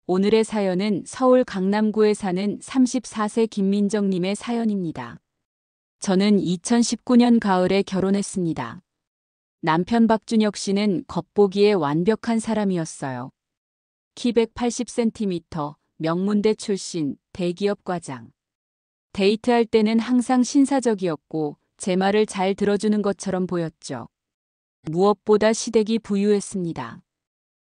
오늘의 사연은 서울 강남구에 사는 34세 김민정님의 사연입니다. 저는 2019년 가을에 결혼했습니다. 남편 박준혁 씨는 겉보기에 완벽한 사람이었어요. 키 180cm, 명문대 출신, 대기업 과장. 데이트할 때는 항상 신사적이었고 제 말을 잘 들어주는 것처럼 보였죠. 무엇보다 시댁이 부유했습니다.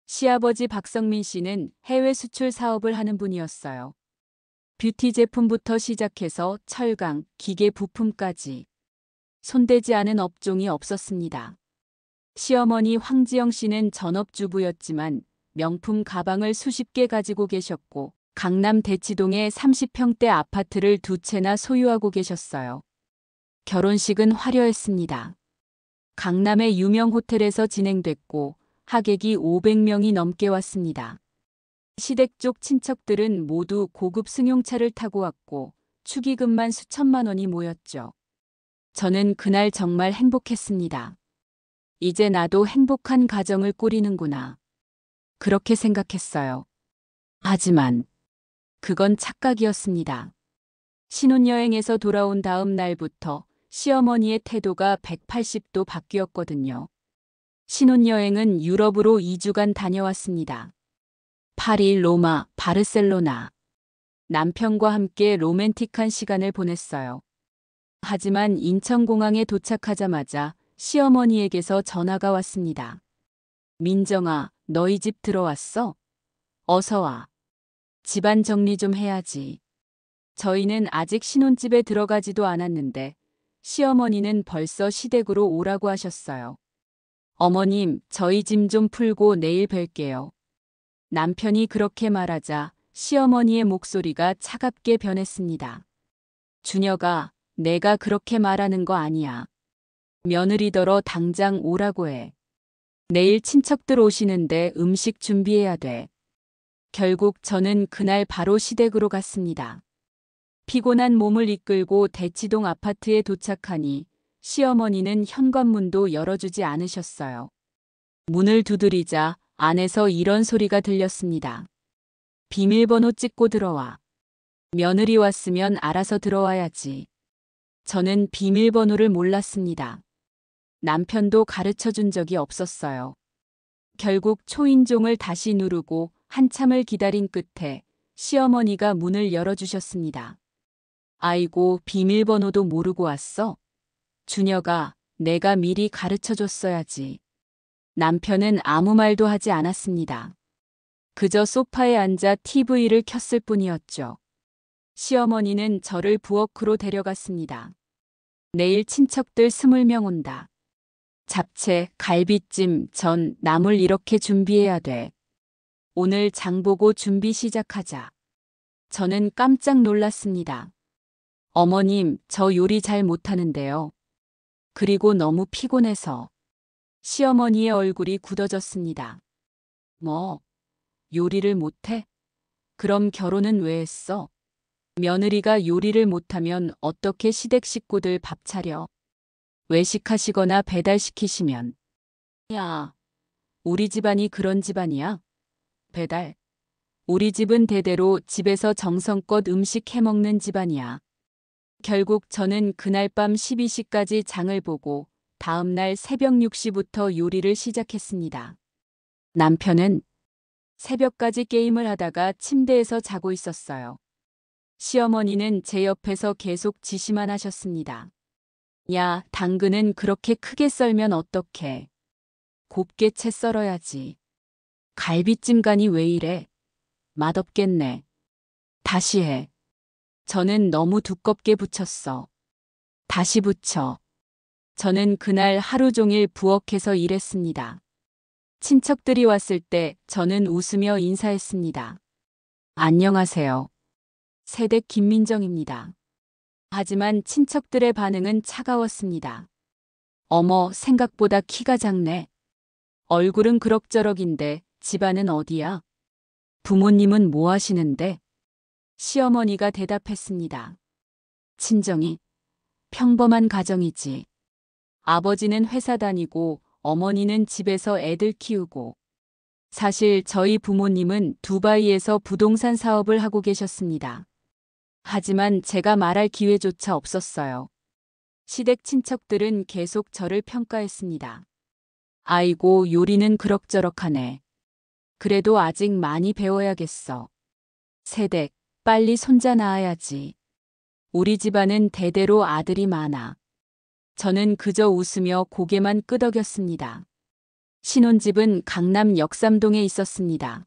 시아버지 박성민 씨는 해외 수출 사업을 하는 분이었어요. 뷰티 제품부터 시작해서 철강, 기계 부품까지 손대지 않은 업종이 없었습니다. 시어머니 황지영 씨는 전업주부였지만 명품 가방을 수십 개 가지고 계셨고 강남 대치동에 30평대 아파트를 두 채나 소유하고 계셨어요. 결혼식은 화려했습니다. 강남의 유명 호텔에서 진행됐고 하객이 500명이 넘게 왔습니다. 시댁 쪽 친척들은 모두 고급 승용차를 타고 왔고 축의금만 수천만 원이 모였죠. 저는 그날 정말 행복했습니다. 이제 나도 행복한 가정을 꾸리는구나. 그렇게 생각했어요. 하지만 그건 착각이었습니다. 신혼여행에서 돌아온 다음 날부터 시어머니의 태도가 180도 바뀌었거든요. 신혼여행은 유럽으로 2주간 다녀왔습니다. 파리, 로마, 바르셀로나. 남편과 함께 로맨틱한 시간을 보냈어요. 하지만 인천공항에 도착하자마자 시어머니에게서 전화가 왔습니다. 민정아, 너희 집 들어왔어? 어서 와. 집안 정리 좀 해야지. 저희는 아직 신혼집에 들어가지도 않았는데 시어머니는 벌써 시댁으로 오라고 하셨어요. 어머님, 저희 짐 좀 풀고 내일 뵐게요. 남편이 그렇게 말하자 시어머니의 목소리가 차갑게 변했습니다. 준혁아, 내가 그렇게 말하는 거 아니야. 며느리더러 당장 오라고 해. 내일 친척들 오시는데 음식 준비해야 돼. 결국 저는 그날 바로 시댁으로 갔습니다. 피곤한 몸을 이끌고 대치동 아파트에 도착하니 시어머니는 현관문도 열어주지 않으셨어요. 문을 두드리자 안에서 이런 소리가 들렸습니다. 비밀번호 찍고 들어와. 며느리 왔으면 알아서 들어와야지. 저는 비밀번호를 몰랐습니다. 남편도 가르쳐 준 적이 없었어요. 결국 초인종을 다시 누르고 한참을 기다린 끝에 시어머니가 문을 열어주셨습니다. 아이고, 비밀번호도 모르고 왔어? 준혁아, 내가 미리 가르쳐 줬어야지. 남편은 아무 말도 하지 않았습니다. 그저 소파에 앉아 TV를 켰을 뿐이었죠. 시어머니는 저를 부엌으로 데려갔습니다. 내일 친척들 20명 온다. 잡채, 갈비찜, 전, 나물 이렇게 준비해야 돼. 오늘 장 보고 준비 시작하자. 저는 깜짝 놀랐습니다. 어머님, 저 요리 잘 못하는데요. 그리고 너무 피곤해서. 시어머니의 얼굴이 굳어졌습니다. 뭐, 요리를 못해? 그럼 결혼은 왜 했어? 며느리가 요리를 못하면 어떻게 시댁 식구들 밥 차려? 외식하시거나 배달시키시면. 야, 우리 집안이 그런 집안이야? 배달. 우리 집은 대대로 집에서 정성껏 음식 해먹는 집안이야. 결국 저는 그날 밤 12시까지 장을 보고 다음 날 새벽 6시부터 요리를 시작했습니다. 남편은 새벽까지 게임을 하다가 침대에서 자고 있었어요. 시어머니는 제 옆에서 계속 지시만 하셨습니다. 야, 당근은 그렇게 크게 썰면 어떡해. 곱게 채 썰어야지. 갈비찜 간이 왜 이래? 맛없겠네. 다시 해. 저는 너무 두껍게 부쳤어. 다시 부쳐. 저는 그날 하루 종일 부엌에서 일했습니다. 친척들이 왔을 때 저는 웃으며 인사했습니다. 안녕하세요. 새댁 김민정입니다. 하지만 친척들의 반응은 차가웠습니다. 어머, 생각보다 키가 작네. 얼굴은 그럭저럭인데 집안은 어디야? 부모님은 뭐 하시는데? 시어머니가 대답했습니다. 친정이 평범한 가정이지. 아버지는 회사 다니고 어머니는 집에서 애들 키우고 사실 저희 부모님은 두바이에서 부동산 사업을 하고 계셨습니다. 하지만 제가 말할 기회조차 없었어요. 시댁 친척들은 계속 저를 평가했습니다. 아이고, 요리는 그럭저럭하네. 그래도 아직 많이 배워야겠어. 세댁, 빨리 손자 낳아야지. 우리 집안은 대대로 아들이 많아. 저는 그저 웃으며 고개만 끄덕였습니다. 신혼집은 강남 역삼동에 있었습니다.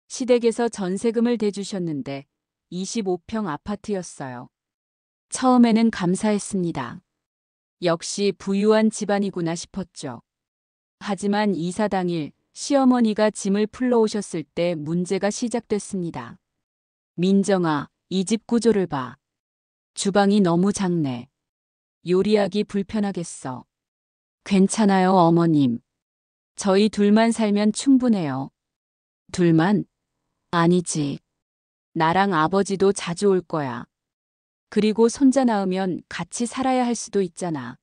시댁에서 전세금을 대주셨는데 25평 아파트였어요. 처음에는 감사했습니다. 역시 부유한 집안이구나 싶었죠. 하지만 이사 당일 시어머니가 짐을 풀러오셨을 때 문제가 시작됐습니다. 민정아, 이 집 구조를 봐. 주방이 너무 작네. 요리하기 불편하겠어. 괜찮아요, 어머님. 저희 둘만 살면 충분해요. 둘만? 아니지. 나랑 아버지도 자주 올 거야. 그리고 손자 낳으면 같이 살아야 할 수도 있잖아.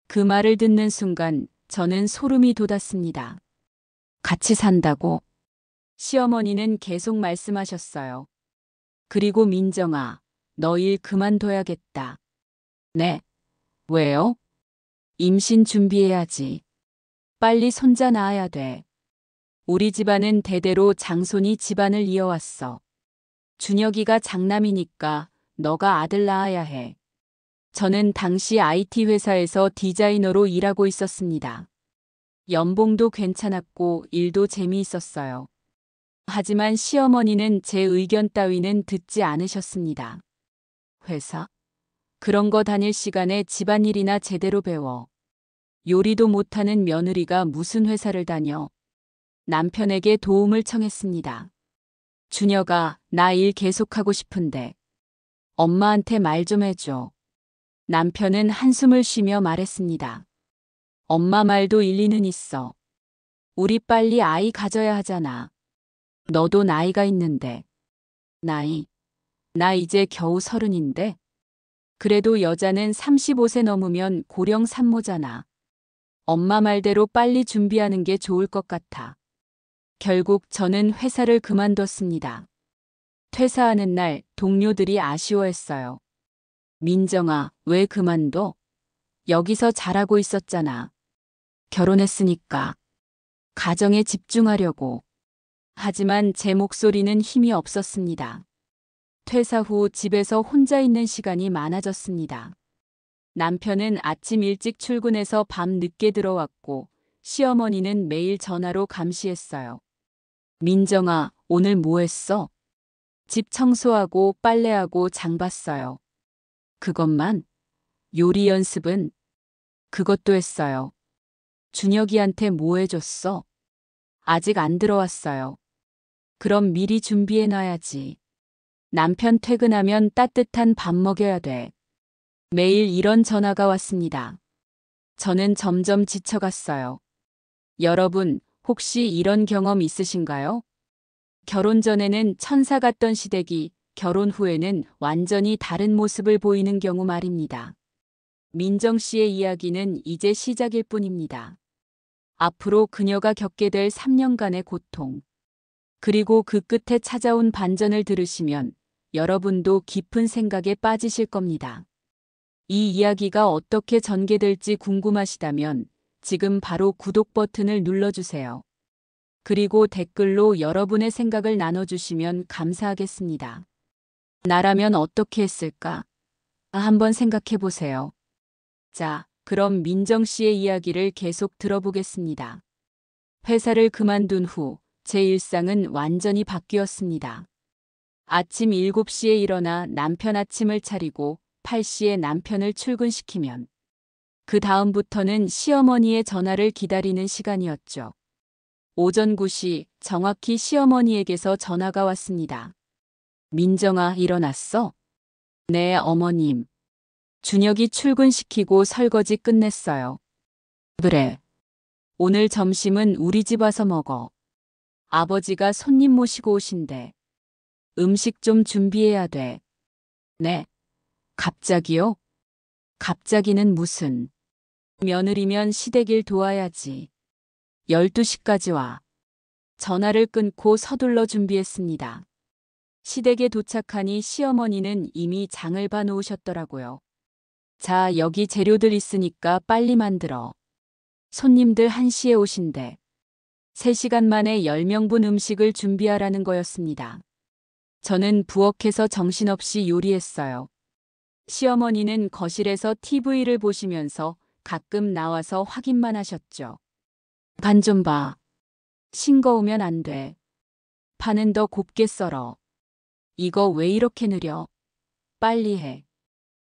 그 말을 듣는 순간 저는 소름이 돋았습니다. 같이 산다고? 시어머니는 계속 말씀하셨어요. 그리고 민정아, 너 일 그만둬야겠다. 네. 왜요? 임신 준비해야지. 빨리 손자 낳아야 돼. 우리 집안은 대대로 장손이 집안을 이어왔어. 준혁이가 장남이니까 너가 아들 낳아야 해. 저는 당시 IT 회사에서 디자이너로 일하고 있었습니다. 연봉도 괜찮았고 일도 재미있었어요. 하지만 시어머니는 제 의견 따위는 듣지 않으셨습니다. 회사? 그런 거 다닐 시간에 집안일이나 제대로 배워. 요리도 못하는 며느리가 무슨 회사를 다녀. 남편에게 도움을 청했습니다. 준혁아, 나 일 계속하고 싶은데. 엄마한테 말 좀 해줘. 남편은 한숨을 쉬며 말했습니다. 엄마 말도 일리는 있어. 우리 빨리 아이 가져야 하잖아. 너도 나이가 있는데. 나이? 나 이제 겨우 30인데. 그래도 여자는 35세 넘으면 고령 산모잖아. 엄마 말대로 빨리 준비하는 게 좋을 것 같아. 결국 저는 회사를 그만뒀습니다. 퇴사하는 날 동료들이 아쉬워했어요. 민정아, 왜 그만둬? 여기서 잘하고 있었잖아. 결혼했으니까. 가정에 집중하려고. 하지만 제 목소리는 힘이 없었습니다. 퇴사 후 집에서 혼자 있는 시간이 많아졌습니다. 남편은 아침 일찍 출근해서 밤 늦게 들어왔고 시어머니는 매일 전화로 감시했어요. 민정아, 오늘 뭐 했어? 집 청소하고 빨래하고 장 봤어요. 그것만? 요리 연습은? 그것도 했어요. 준혁이한테 뭐 해줬어? 아직 안 들어왔어요. 그럼 미리 준비해놔야지. 남편 퇴근하면 따뜻한 밥 먹여야 돼. 매일 이런 전화가 왔습니다. 저는 점점 지쳐갔어요. 여러분, 혹시 이런 경험 있으신가요? 결혼 전에는 천사 같던 시댁이 결혼 후에는 완전히 다른 모습을 보이는 경우 말입니다. 민정 씨의 이야기는 이제 시작일 뿐입니다. 앞으로 그녀가 겪게 될 3년간의 고통, 그리고 그 끝에 찾아온 반전을 들으시면 여러분도 깊은 생각에 빠지실 겁니다. 이 이야기가 어떻게 전개될지 궁금하시다면 지금 바로 구독 버튼을 눌러주세요. 그리고 댓글로 여러분의 생각을 나눠주시면 감사하겠습니다. 나라면 어떻게 했을까? 한번 생각해 보세요. 자, 그럼 민정 씨의 이야기를 계속 들어보겠습니다. 회사를 그만둔 후 제 일상은 완전히 바뀌었습니다. 아침 7시에 일어나 남편 아침을 차리고 8시에 남편을 출근시키면 그 다음부터는 시어머니의 전화를 기다리는 시간이었죠. 오전 9시 정확히 시어머니에게서 전화가 왔습니다. 민정아, 일어났어? 네, 어머님. 준혁이 출근시키고 설거지 끝냈어요. 그래. 오늘 점심은 우리 집 와서 먹어. 아버지가 손님 모시고 오신대. 음식 좀 준비해야 돼. 네. 갑자기요? 갑자기는 무슨. 며느리면 시댁일 도와야지. 12시까지 와. 전화를 끊고 서둘러 준비했습니다. 시댁에 도착하니 시어머니는 이미 장을 봐놓으셨더라고요. 자, 여기 재료들 있으니까 빨리 만들어. 손님들 1시에 오신대. 3시간 만에 10명분 음식을 준비하라는 거였습니다. 저는 부엌에서 정신없이 요리했어요. 시어머니는 거실에서 TV를 보시면서 가끔 나와서 확인만 하셨죠. 간 좀 봐. 싱거우면 안 돼. 파는 더 곱게 썰어. 이거 왜 이렇게 느려? 빨리 해.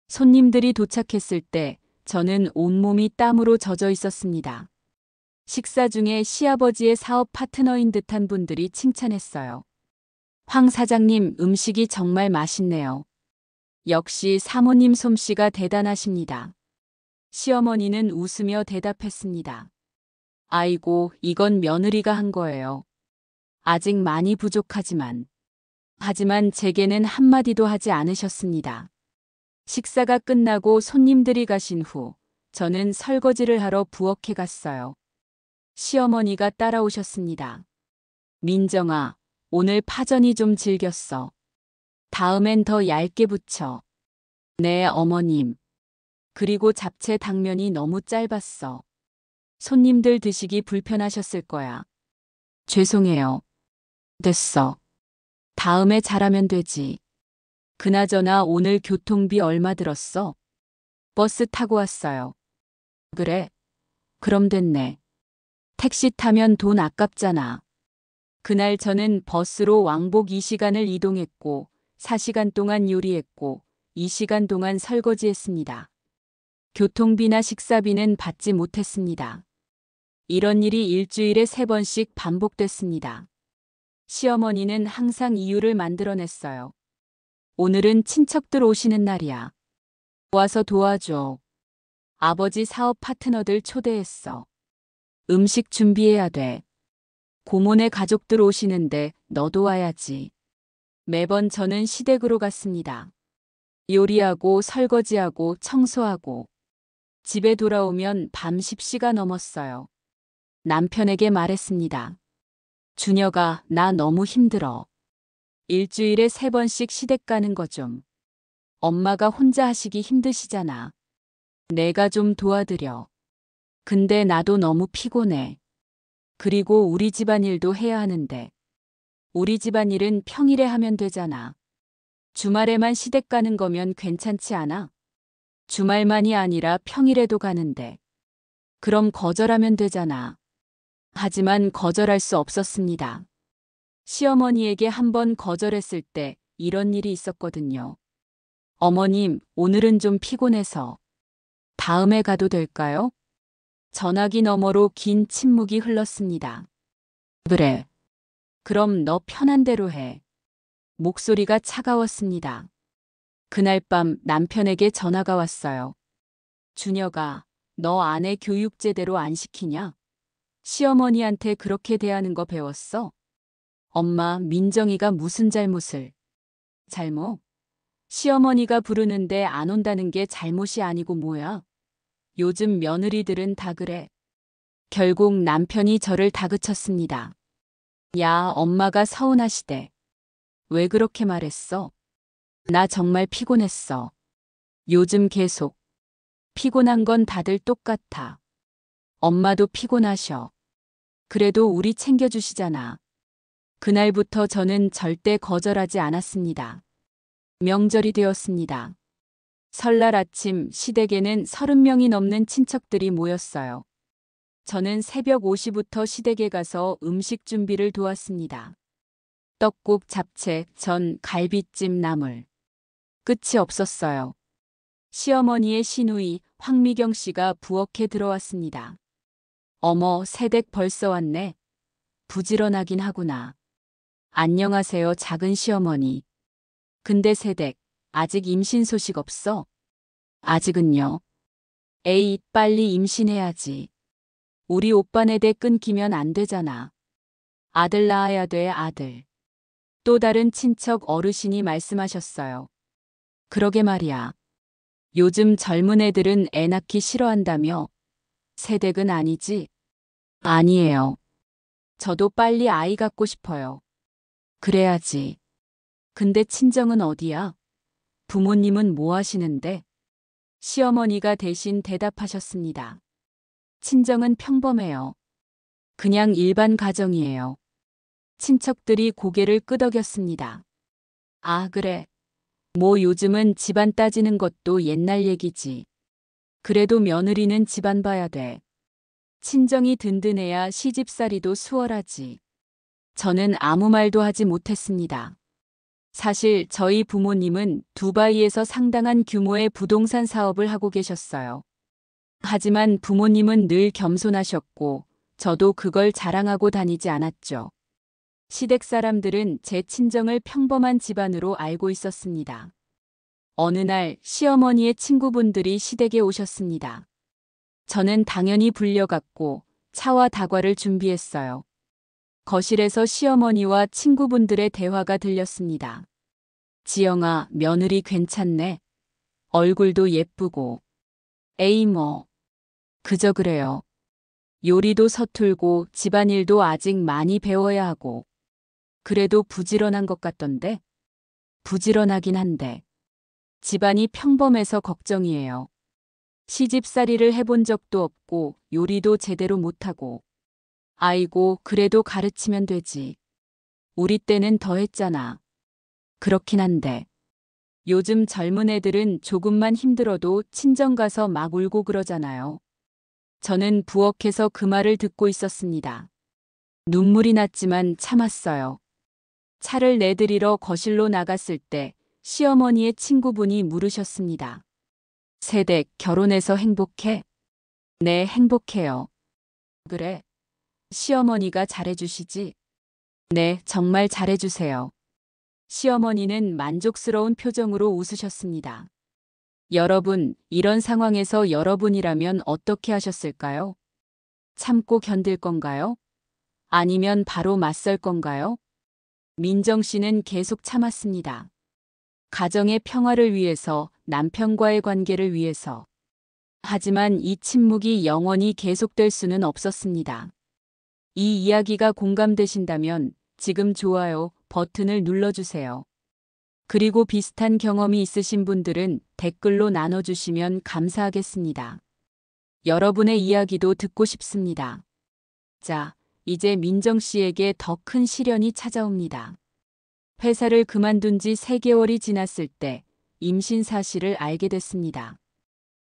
손님들이 도착했을 때 저는 온몸이 땀으로 젖어 있었습니다. 식사 중에 시아버지의 사업 파트너인 듯한 분들이 칭찬했어요. 황 사장님, 음식이 정말 맛있네요. 역시 사모님 솜씨가 대단하십니다. 시어머니는 웃으며 대답했습니다. 아이고, 이건 며느리가 한 거예요. 아직 많이 부족하지만. 하지만 제게는 한마디도 하지 않으셨습니다. 식사가 끝나고 손님들이 가신 후 저는 설거지를 하러 부엌에 갔어요. 시어머니가 따라오셨습니다. 민정아, 오늘 파전이 좀 질겼어. 다음엔 더 얇게 부쳐. 네, 어머님. 그리고 잡채 당면이 너무 짧았어. 손님들 드시기 불편하셨을 거야. 죄송해요. 됐어. 다음에 잘하면 되지. 그나저나 오늘 교통비 얼마 들었어? 버스 타고 왔어요. 그래? 그럼 됐네. 택시 타면 돈 아깝잖아. 그날 저는 버스로 왕복 2시간을 이동했고 4시간 동안 요리했고 2시간 동안 설거지했습니다. 교통비나 식사비는 받지 못했습니다. 이런 일이 일주일에 3번씩 반복됐습니다. 시어머니는 항상 이유를 만들어냈어요. 오늘은 친척들 오시는 날이야. 와서 도와줘. 아버지 사업 파트너들 초대했어. 음식 준비해야 돼. 고모네 가족들 오시는데 너도 와야지. 매번 저는 시댁으로 갔습니다. 요리하고 설거지하고 청소하고. 집에 돌아오면 밤 10시가 넘었어요. 남편에게 말했습니다. 준혁아, 나 너무 힘들어. 일주일에 3번씩 시댁 가는 거 좀. 엄마가 혼자 하시기 힘드시잖아. 내가 좀 도와드려. 근데 나도 너무 피곤해. 그리고 우리 집안일도 해야 하는데. 우리 집안일은 평일에 하면 되잖아. 주말에만 시댁 가는 거면 괜찮지 않아? 주말만이 아니라 평일에도 가는데. 그럼 거절하면 되잖아. 하지만 거절할 수 없었습니다. 시어머니에게 한번 거절했을 때 이런 일이 있었거든요. 어머님, 오늘은 좀 피곤해서. 다음에 가도 될까요? 전화기 너머로 긴 침묵이 흘렀습니다. 그래. 그럼 너 편한 대로 해. 목소리가 차가웠습니다. 그날 밤 남편에게 전화가 왔어요. 준혁아, 너 아내 교육 제대로 안 시키냐? 시어머니한테 그렇게 대하는 거 배웠어? 엄마, 민정이가 무슨 잘못을? 잘못? 시어머니가 부르는데 안 온다는 게 잘못이 아니고 뭐야? 요즘 며느리들은 다 그래. 결국 남편이 저를 다그쳤습니다. 야, 엄마가 서운하시대. 왜 그렇게 말했어? 나 정말 피곤했어. 요즘 계속. 피곤한 건 다들 똑같아. 엄마도 피곤하셔. 그래도 우리 챙겨주시잖아. 그날부터 저는 절대 거절하지 않았습니다. 명절이 되었습니다. 설날 아침 시댁에는 30명이 넘는 친척들이 모였어요. 저는 새벽 5시부터 시댁에 가서 음식 준비를 도왔습니다. 떡국, 잡채, 전, 갈비찜, 나물. 끝이 없었어요. 시어머니의 시누이 황미경 씨가 부엌에 들어왔습니다. 어머, 새댁 벌써 왔네. 부지런하긴 하구나. 안녕하세요, 작은 시어머니. 근데 새댁, 아직 임신 소식 없어? 아직은요. 에이, 빨리 임신해야지. 우리 오빠네대 끊기면 안 되잖아. 아들 낳아야 돼, 아들. 또 다른 친척 어르신이 말씀하셨어요. 그러게 말이야. 요즘 젊은 애들은 애 낳기 싫어한다며. 새댁은 아니지? 아니에요. 저도 빨리 아이 갖고 싶어요. 그래야지. 근데 친정은 어디야? 부모님은 뭐 하시는데? 시어머니가 대신 대답하셨습니다. 친정은 평범해요. 그냥 일반 가정이에요. 친척들이 고개를 끄덕였습니다. 아, 그래. 뭐 요즘은 집안 따지는 것도 옛날 얘기지. 그래도 며느리는 집안 봐야 돼. 친정이 든든해야 시집살이도 수월하지. 저는 아무 말도 하지 못했습니다. 사실 저희 부모님은 두바이에서 상당한 규모의 부동산 사업을 하고 계셨어요. 하지만 부모님은 늘 겸손하셨고 저도 그걸 자랑하고 다니지 않았죠. 시댁 사람들은 제 친정을 평범한 집안으로 알고 있었습니다. 어느 날 시어머니의 친구분들이 시댁에 오셨습니다. 저는 당연히 불려갔고 차와 다과를 준비했어요. 거실에서 시어머니와 친구분들의 대화가 들렸습니다. 지영아, 며느리 괜찮네. 얼굴도 예쁘고. 에이 뭐. 그저 그래요. 요리도 서툴고 집안일도 아직 많이 배워야 하고. 그래도 부지런한 것 같던데? 부지런하긴 한데. 집안이 평범해서 걱정이에요. 시집살이를 해본 적도 없고 요리도 제대로 못하고. 아이고, 그래도 가르치면 되지. 우리 때는 더 했잖아. 그렇긴 한데. 요즘 젊은 애들은 조금만 힘들어도 친정 가서 막 울고 그러잖아요. 저는 부엌에서 그 말을 듣고 있었습니다. 눈물이 났지만 참았어요. 차를 내드리러 거실로 나갔을 때 시어머니의 친구분이 물으셨습니다. 세댁 결혼해서 행복해? 네, 행복해요. 그래. 시어머니가 잘해주시지? 네, 정말 잘해주세요. 시어머니는 만족스러운 표정으로 웃으셨습니다. 여러분, 이런 상황에서 여러분이라면 어떻게 하셨을까요? 참고 견딜 건가요? 아니면 바로 맞설 건가요? 민정 씨는 계속 참았습니다. 가정의 평화를 위해서, 남편과의 관계를 위해서. 하지만 이 침묵이 영원히 계속될 수는 없었습니다. 이 이야기가 공감되신다면 지금 좋아요 버튼을 눌러주세요. 그리고 비슷한 경험이 있으신 분들은 댓글로 나눠주시면 감사하겠습니다. 여러분의 이야기도 듣고 싶습니다. 자, 이제 민정 씨에게 더 큰 시련이 찾아옵니다. 회사를 그만둔 지 3개월이 지났을 때 임신 사실을 알게 됐습니다.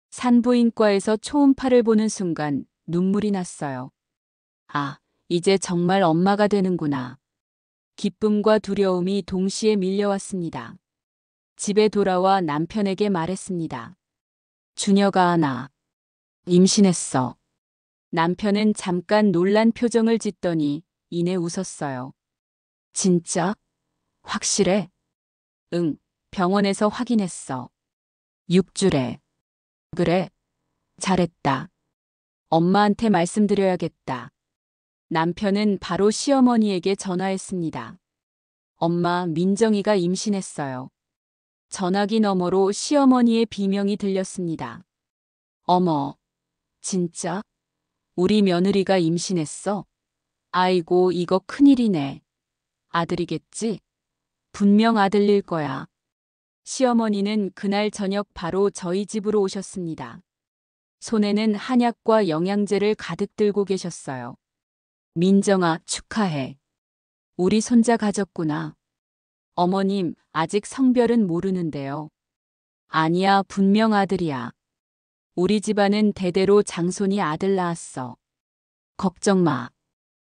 산부인과에서 초음파를 보는 순간 눈물이 났어요. 아, 이제 정말 엄마가 되는구나. 기쁨과 두려움이 동시에 밀려왔습니다. 집에 돌아와 남편에게 말했습니다. 준혁아, 나 임신했어. 남편은 잠깐 놀란 표정을 짓더니 이내 웃었어요. 진짜? 확실해? 응, 병원에서 확인했어. 6주래. 그래, 잘했다. 엄마한테 말씀드려야겠다. 남편은 바로 시어머니에게 전화했습니다. 엄마, 민정이가 임신했어요. 전화기 너머로 시어머니의 비명이 들렸습니다. 어머, 진짜? 우리 며느리가 임신했어? 아이고, 이거 큰일이네. 아들이겠지? 분명 아들일 거야. 시어머니는 그날 저녁 바로 저희 집으로 오셨습니다. 손에는 한약과 영양제를 가득 들고 계셨어요. 민정아, 축하해. 우리 손자 가졌구나. 어머님, 아직 성별은 모르는데요. 아니야, 분명 아들이야. 우리 집안은 대대로 장손이 아들 낳았어. 걱정 마.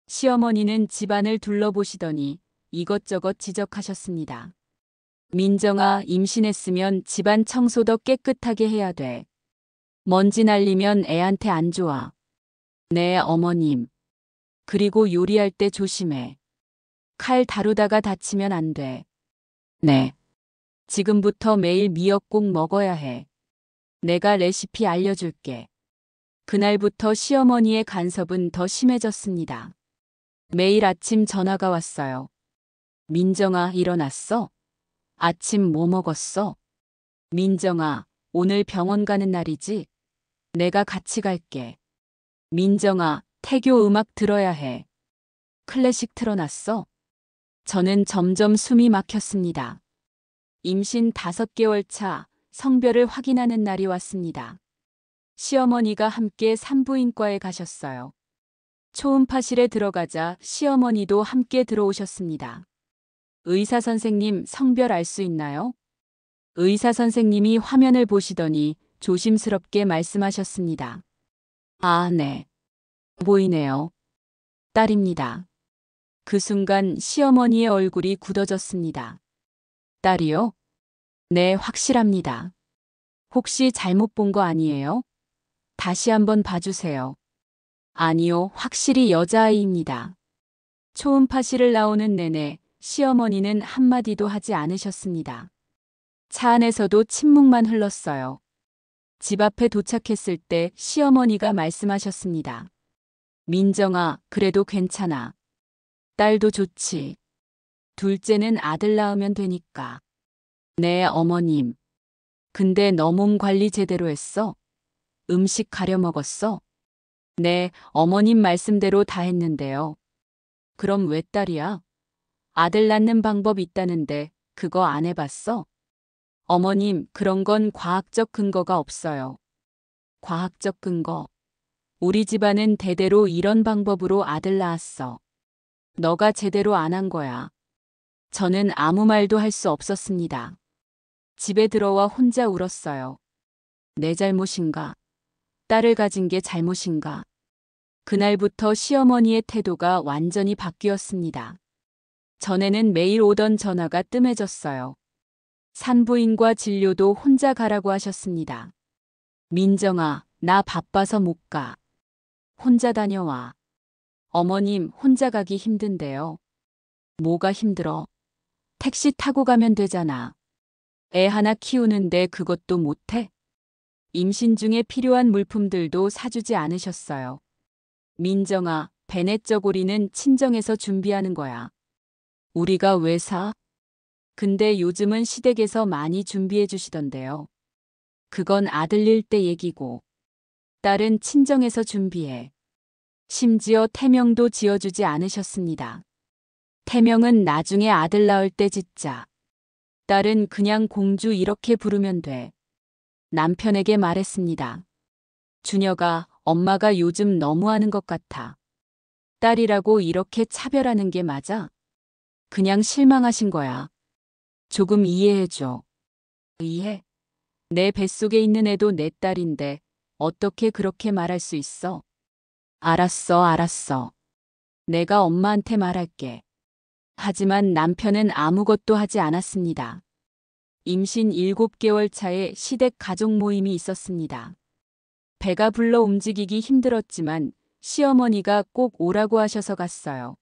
시어머니는 집안을 둘러보시더니 이것저것 지적하셨습니다. 민정아, 임신했으면 집안 청소도 깨끗하게 해야 돼. 먼지 날리면 애한테 안 좋아. 네, 어머님. 그리고 요리할 때 조심해. 칼 다루다가 다치면 안 돼. 네. 지금부터 매일 미역국 먹어야 해. 내가 레시피 알려줄게. 그날부터 시어머니의 간섭은 더 심해졌습니다. 매일 아침 전화가 왔어요. 민정아, 일어났어? 아침 뭐 먹었어? 민정아, 오늘 병원 가는 날이지? 내가 같이 갈게. 민정아, 태교 음악 들어야 해. 클래식 틀어놨어? 저는 점점 숨이 막혔습니다. 임신 5개월 차 성별을 확인하는 날이 왔습니다. 시어머니가 함께 산부인과에 가셨어요. 초음파실에 들어가자 시어머니도 함께 들어오셨습니다. 의사 선생님, 성별 알 수 있나요? 의사 선생님이 화면을 보시더니 조심스럽게 말씀하셨습니다. 아, 네. 보이네요. 딸입니다. 그 순간 시어머니의 얼굴이 굳어졌습니다. 딸이요? 네, 확실합니다. 혹시 잘못 본 거 아니에요? 다시 한번 봐주세요. 아니요, 확실히 여자아이입니다. 초음파실을 나오는 내내 시어머니는 한마디도 하지 않으셨습니다. 차 안에서도 침묵만 흘렀어요. 집 앞에 도착했을 때 시어머니가 말씀하셨습니다. 민정아, 그래도 괜찮아. 딸도 좋지. 둘째는 아들 낳으면 되니까. 네, 어머님. 근데 너 몸 관리 제대로 했어? 음식 가려 먹었어? 네, 어머님 말씀대로 다 했는데요. 그럼 왜 딸이야? 아들 낳는 방법 있다는데 그거 안 해봤어? 어머님, 그런 건 과학적 근거가 없어요. 과학적 근거. 우리 집안은 대대로 이런 방법으로 아들 낳았어. 너가 제대로 안 한 거야. 저는 아무 말도 할 수 없었습니다. 집에 들어와 혼자 울었어요. 내 잘못인가? 딸을 가진 게 잘못인가? 그날부터 시어머니의 태도가 완전히 바뀌었습니다. 전에는 매일 오던 전화가 뜸해졌어요. 산부인과 진료도 혼자 가라고 하셨습니다. 민정아, 나 바빠서 못 가. 혼자 다녀와. 어머님, 혼자 가기 힘든데요. 뭐가 힘들어? 택시 타고 가면 되잖아. 애 하나 키우는데 그것도 못해? 임신 중에 필요한 물품들도 사주지 않으셨어요. 민정아, 베넷 저고리는 친정에서 준비하는 거야. 우리가 왜 사? 근데 요즘은 시댁에서 많이 준비해 주시던데요. 그건 아들일 때 얘기고, 딸은 친정에서 준비해. 심지어 태명도 지어주지 않으셨습니다. 태명은 나중에 아들 낳을 때 짓자. 딸은 그냥 공주 이렇게 부르면 돼. 남편에게 말했습니다. 준혁아, 엄마가 요즘 너무하는 것 같아. 딸이라고 이렇게 차별하는 게 맞아? 그냥 실망하신 거야. 조금 이해해줘. 이해? 내 뱃속에 있는 애도 내 딸인데 어떻게 그렇게 말할 수 있어? 알았어, 알았어. 내가 엄마한테 말할게. 하지만 남편은 아무것도 하지 않았습니다. 임신 7개월 차에 시댁 가족 모임이 있었습니다. 배가 불러 움직이기 힘들었지만 시어머니가 꼭 오라고 하셔서 갔어요.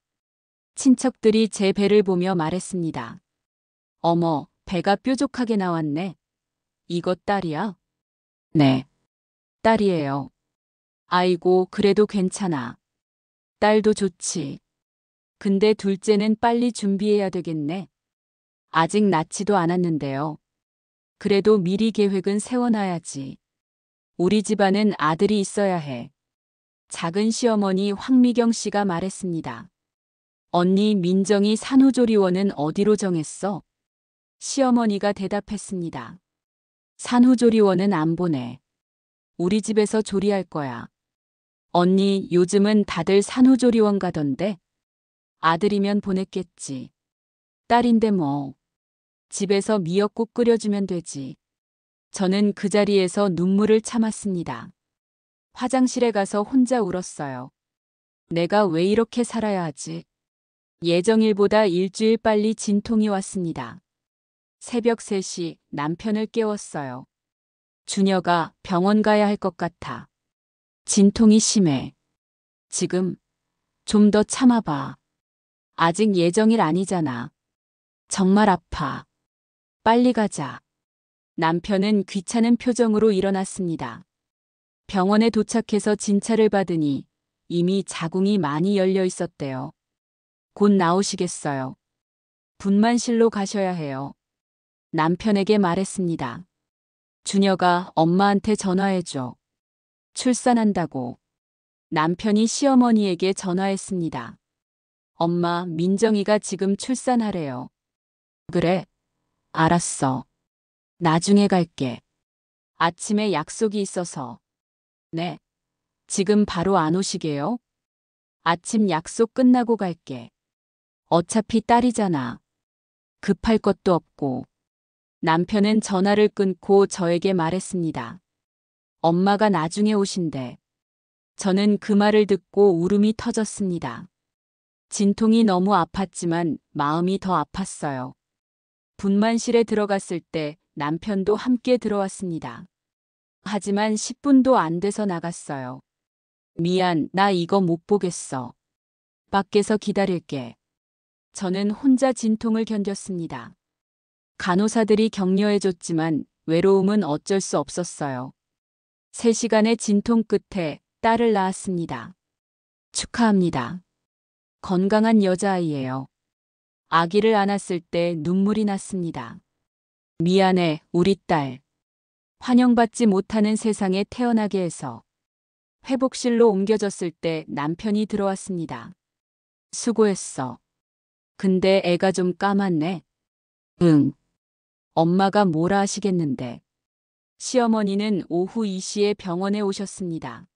친척들이 제 배를 보며 말했습니다. 어머, 배가 뾰족하게 나왔네. 이거 딸이야? 네, 딸이에요. 아이고, 그래도 괜찮아. 딸도 좋지. 근데 둘째는 빨리 준비해야 되겠네. 아직 낳지도 않았는데요. 그래도 미리 계획은 세워놔야지. 우리 집안은 아들이 있어야 해. 작은 시어머니 황미경 씨가 말했습니다. 언니 민정이 산후조리원은 어디로 정했어? 시어머니가 대답했습니다. 산후조리원은 안 보내. 우리 집에서 조리할 거야. 언니 요즘은 다들 산후조리원 가던데? 아들이면 보냈겠지. 딸인데 뭐. 집에서 미역국 끓여주면 되지. 저는 그 자리에서 눈물을 참았습니다. 화장실에 가서 혼자 울었어요. 내가 왜 이렇게 살아야 하지? 예정일보다 일주일 빨리 진통이 왔습니다. 새벽 3시 남편을 깨웠어요. 준혁아, 병원 가야 할 것 같아. 진통이 심해. 지금 좀 더 참아봐. 아직 예정일 아니잖아. 정말 아파. 빨리 가자. 남편은 귀찮은 표정으로 일어났습니다. 병원에 도착해서 진찰을 받으니 이미 자궁이 많이 열려 있었대요. 곧 나오시겠어요. 분만실로 가셔야 해요. 남편에게 말했습니다. 준혁아, 엄마한테 전화해줘. 출산한다고. 남편이 시어머니에게 전화했습니다. 엄마, 민정이가 지금 출산하래요. 그래, 알았어. 나중에 갈게. 아침에 약속이 있어서. 네, 지금 바로 안 오시게요? 아침 약속 끝나고 갈게. 어차피 딸이잖아. 급할 것도 없고. 남편은 전화를 끊고 저에게 말했습니다. 엄마가 나중에 오신대. 저는 그 말을 듣고 울음이 터졌습니다. 진통이 너무 아팠지만 마음이 더 아팠어요. 분만실에 들어갔을 때 남편도 함께 들어왔습니다. 하지만 10분도 안 돼서 나갔어요. 미안, 나 이거 못 보겠어. 밖에서 기다릴게. 저는 혼자 진통을 견뎠습니다. 간호사들이 격려해줬지만 외로움은 어쩔 수 없었어요. 3시간의 진통 끝에 딸을 낳았습니다. 축하합니다. 건강한 여자아이예요. 아기를 안았을 때 눈물이 났습니다. 미안해, 우리 딸. 환영받지 못하는 세상에 태어나게 해서. 회복실로 옮겨졌을 때 남편이 들어왔습니다. 수고했어. 근데 애가 좀 까맣네. 응. 엄마가 뭐라 하시겠는데. 시어머니는 오후 2시에 병원에 오셨습니다.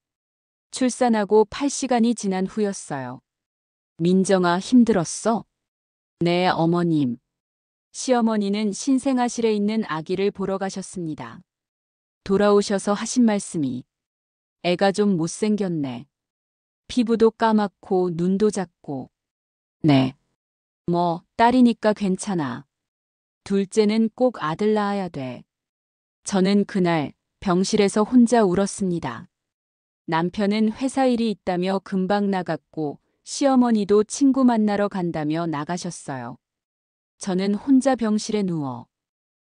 출산하고 8시간이 지난 후였어요. 민정아, 힘들었어? 네, 어머님. 시어머니는 신생아실에 있는 아기를 보러 가셨습니다. 돌아오셔서 하신 말씀이 애가 좀 못생겼네. 피부도 까맣고 눈도 작고. 네. 뭐, 딸이니까 괜찮아. 둘째는 꼭 아들 낳아야 돼. 저는 그날 병실에서 혼자 울었습니다. 남편은 회사 일이 있다며 금방 나갔고 시어머니도 친구 만나러 간다며 나가셨어요. 저는 혼자 병실에 누워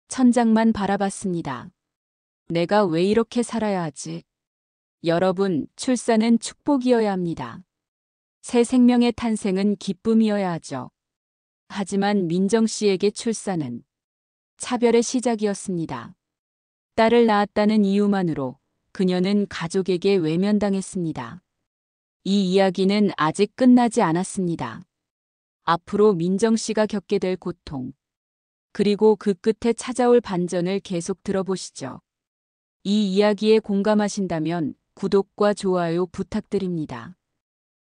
천장만 바라봤습니다. 내가 왜 이렇게 살아야 하지? 여러분, 출산은 축복이어야 합니다. 새 생명의 탄생은 기쁨이어야 하죠. 하지만 민정 씨에게 출산은 차별의 시작이었습니다. 딸을 낳았다는 이유만으로 그녀는 가족에게 외면당했습니다. 이 이야기는 아직 끝나지 않았습니다. 앞으로 민정 씨가 겪게 될 고통, 그리고 그 끝에 찾아올 반전을 계속 들어보시죠. 이 이야기에 공감하신다면 구독과 좋아요 부탁드립니다.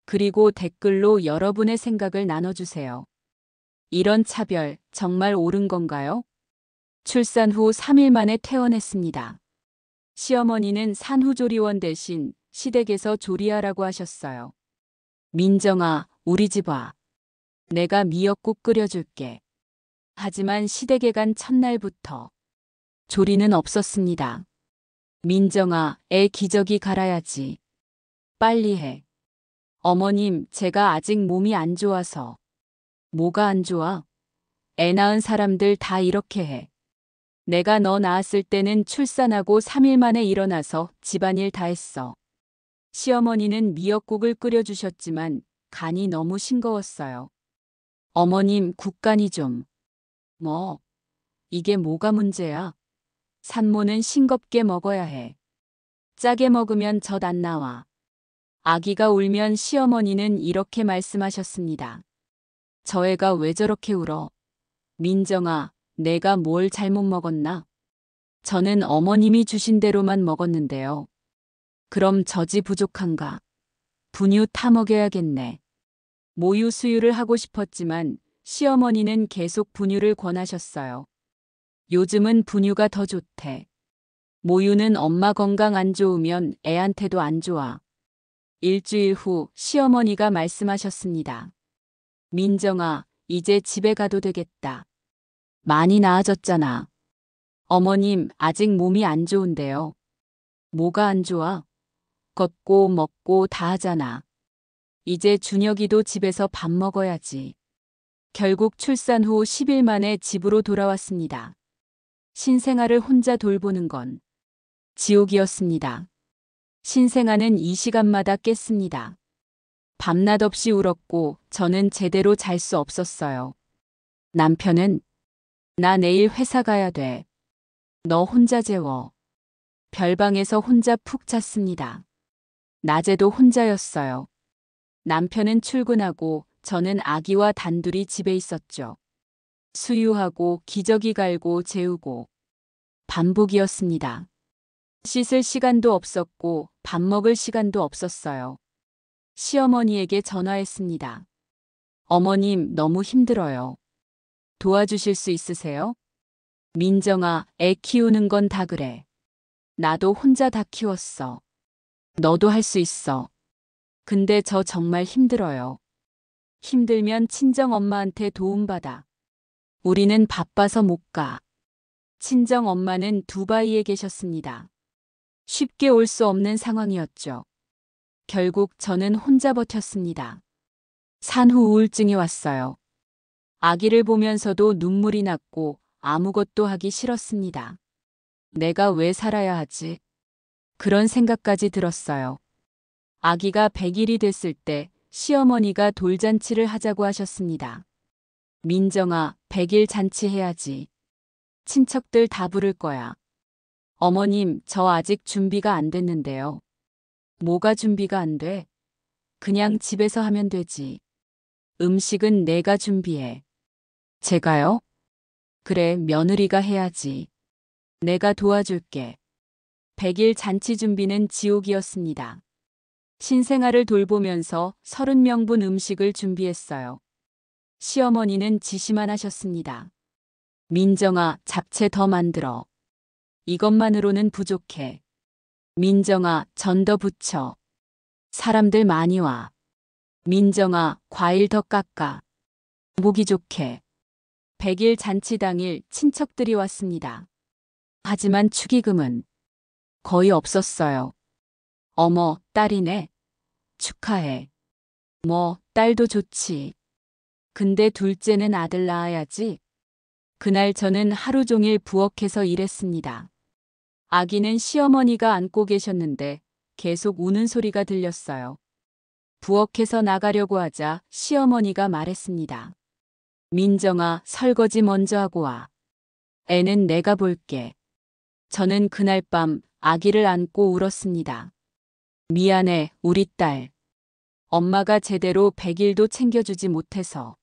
그리고 댓글로 여러분의 생각을 나눠주세요. 이런 차별 정말 옳은 건가요? 출산 후 3일 만에 퇴원했습니다. 시어머니는 산후조리원 대신 시댁에서 조리하라고 하셨어요. 민정아, 우리 집 와. 내가 미역국 끓여줄게. 하지만 시댁에 간 첫날부터 조리는 없었습니다. 민정아, 애 기저귀 갈아야지. 빨리 해. 어머님, 제가 아직 몸이 안 좋아서. 뭐가 안 좋아? 애 낳은 사람들 다 이렇게 해. 내가 너 낳았을 때는 출산하고 3일 만에 일어나서 집안일 다 했어. 시어머니는 미역국을 끓여주셨지만 간이 너무 싱거웠어요. 어머님, 국간이 좀. 뭐, 이게 뭐가 문제야? 산모는 싱겁게 먹어야 해. 짜게 먹으면 젖 안 나와. 아기가 울면 시어머니는 이렇게 말씀하셨습니다. 저 애가 왜 저렇게 울어? 민정아, 내가 뭘 잘못 먹었나? 저는 어머님이 주신 대로만 먹었는데요. 그럼 젖이 부족한가? 분유 타 먹여야겠네. 모유 수유를 하고 싶었지만 시어머니는 계속 분유를 권하셨어요. 요즘은 분유가 더 좋대. 모유는 엄마 건강 안 좋으면 애한테도 안 좋아. 일주일 후 시어머니가 말씀하셨습니다. 민정아, 이제 집에 가도 되겠다. 많이 나아졌잖아. 어머님, 아직 몸이 안 좋은데요. 뭐가 안 좋아? 걷고 먹고 다 하잖아. 이제 준혁이도 집에서 밥 먹어야지. 결국 출산 후 10일 만에 집으로 돌아왔습니다. 신생아를 혼자 돌보는 건 지옥이었습니다. 신생아는 이 시간마다 깼습니다. 밤낮 없이 울었고 저는 제대로 잘 수 없었어요. 남편은 나 내일 회사 가야 돼. 너 혼자 재워. 별방에서 혼자 푹 잤습니다. 낮에도 혼자였어요. 남편은 출근하고 저는 아기와 단둘이 집에 있었죠. 수유하고 기저귀 갈고 재우고 반복이었습니다. 씻을 시간도 없었고 밥 먹을 시간도 없었어요. 시어머니에게 전화했습니다. 어머님, 너무 힘들어요. 도와주실 수 있으세요? 민정아, 애 키우는 건 다 그래. 나도 혼자 다 키웠어. 너도 할 수 있어. 근데 저 정말 힘들어요. 힘들면 친정 엄마한테 도움받아. 우리는 바빠서 못 가. 친정 엄마는 두바이에 계셨습니다. 쉽게 올 수 없는 상황이었죠. 결국 저는 혼자 버텼습니다. 산후 우울증이 왔어요. 아기를 보면서도 눈물이 났고 아무것도 하기 싫었습니다. 내가 왜 살아야 하지? 그런 생각까지 들었어요. 아기가 100일이 됐을 때 시어머니가 돌잔치를 하자고 하셨습니다. 민정아, 100일 잔치 해야지. 친척들 다 부를 거야. 어머님, 저 아직 준비가 안 됐는데요. 뭐가 준비가 안 돼? 그냥 집에서 하면 되지. 음식은 내가 준비해. 제가요? 그래, 며느리가 해야지. 내가 도와줄게. 100일 잔치 준비는 지옥이었습니다. 신생아를 돌보면서 30명분 음식을 준비했어요. 시어머니는 지시만 하셨습니다. 민정아, 잡채 더 만들어. 이것만으로는 부족해. 민정아, 전 더 부쳐. 사람들 많이 와. 민정아, 과일 더 깎아. 보기 좋게. 100일 잔치 당일 친척들이 왔습니다. 하지만 축의금은 거의 없었어요. 어머, 딸이네. 축하해. 뭐, 딸도 좋지. 근데 둘째는 아들 낳아야지. 그날 저는 하루 종일 부엌에서 일했습니다. 아기는 시어머니가 안고 계셨는데 계속 우는 소리가 들렸어요. 부엌에서 나가려고 하자 시어머니가 말했습니다. 민정아, 설거지 먼저 하고 와. 애는 내가 볼게. 저는 그날 밤 아기를 안고 울었습니다. 미안해, 우리 딸. 엄마가 제대로 100일도 챙겨주지 못해서.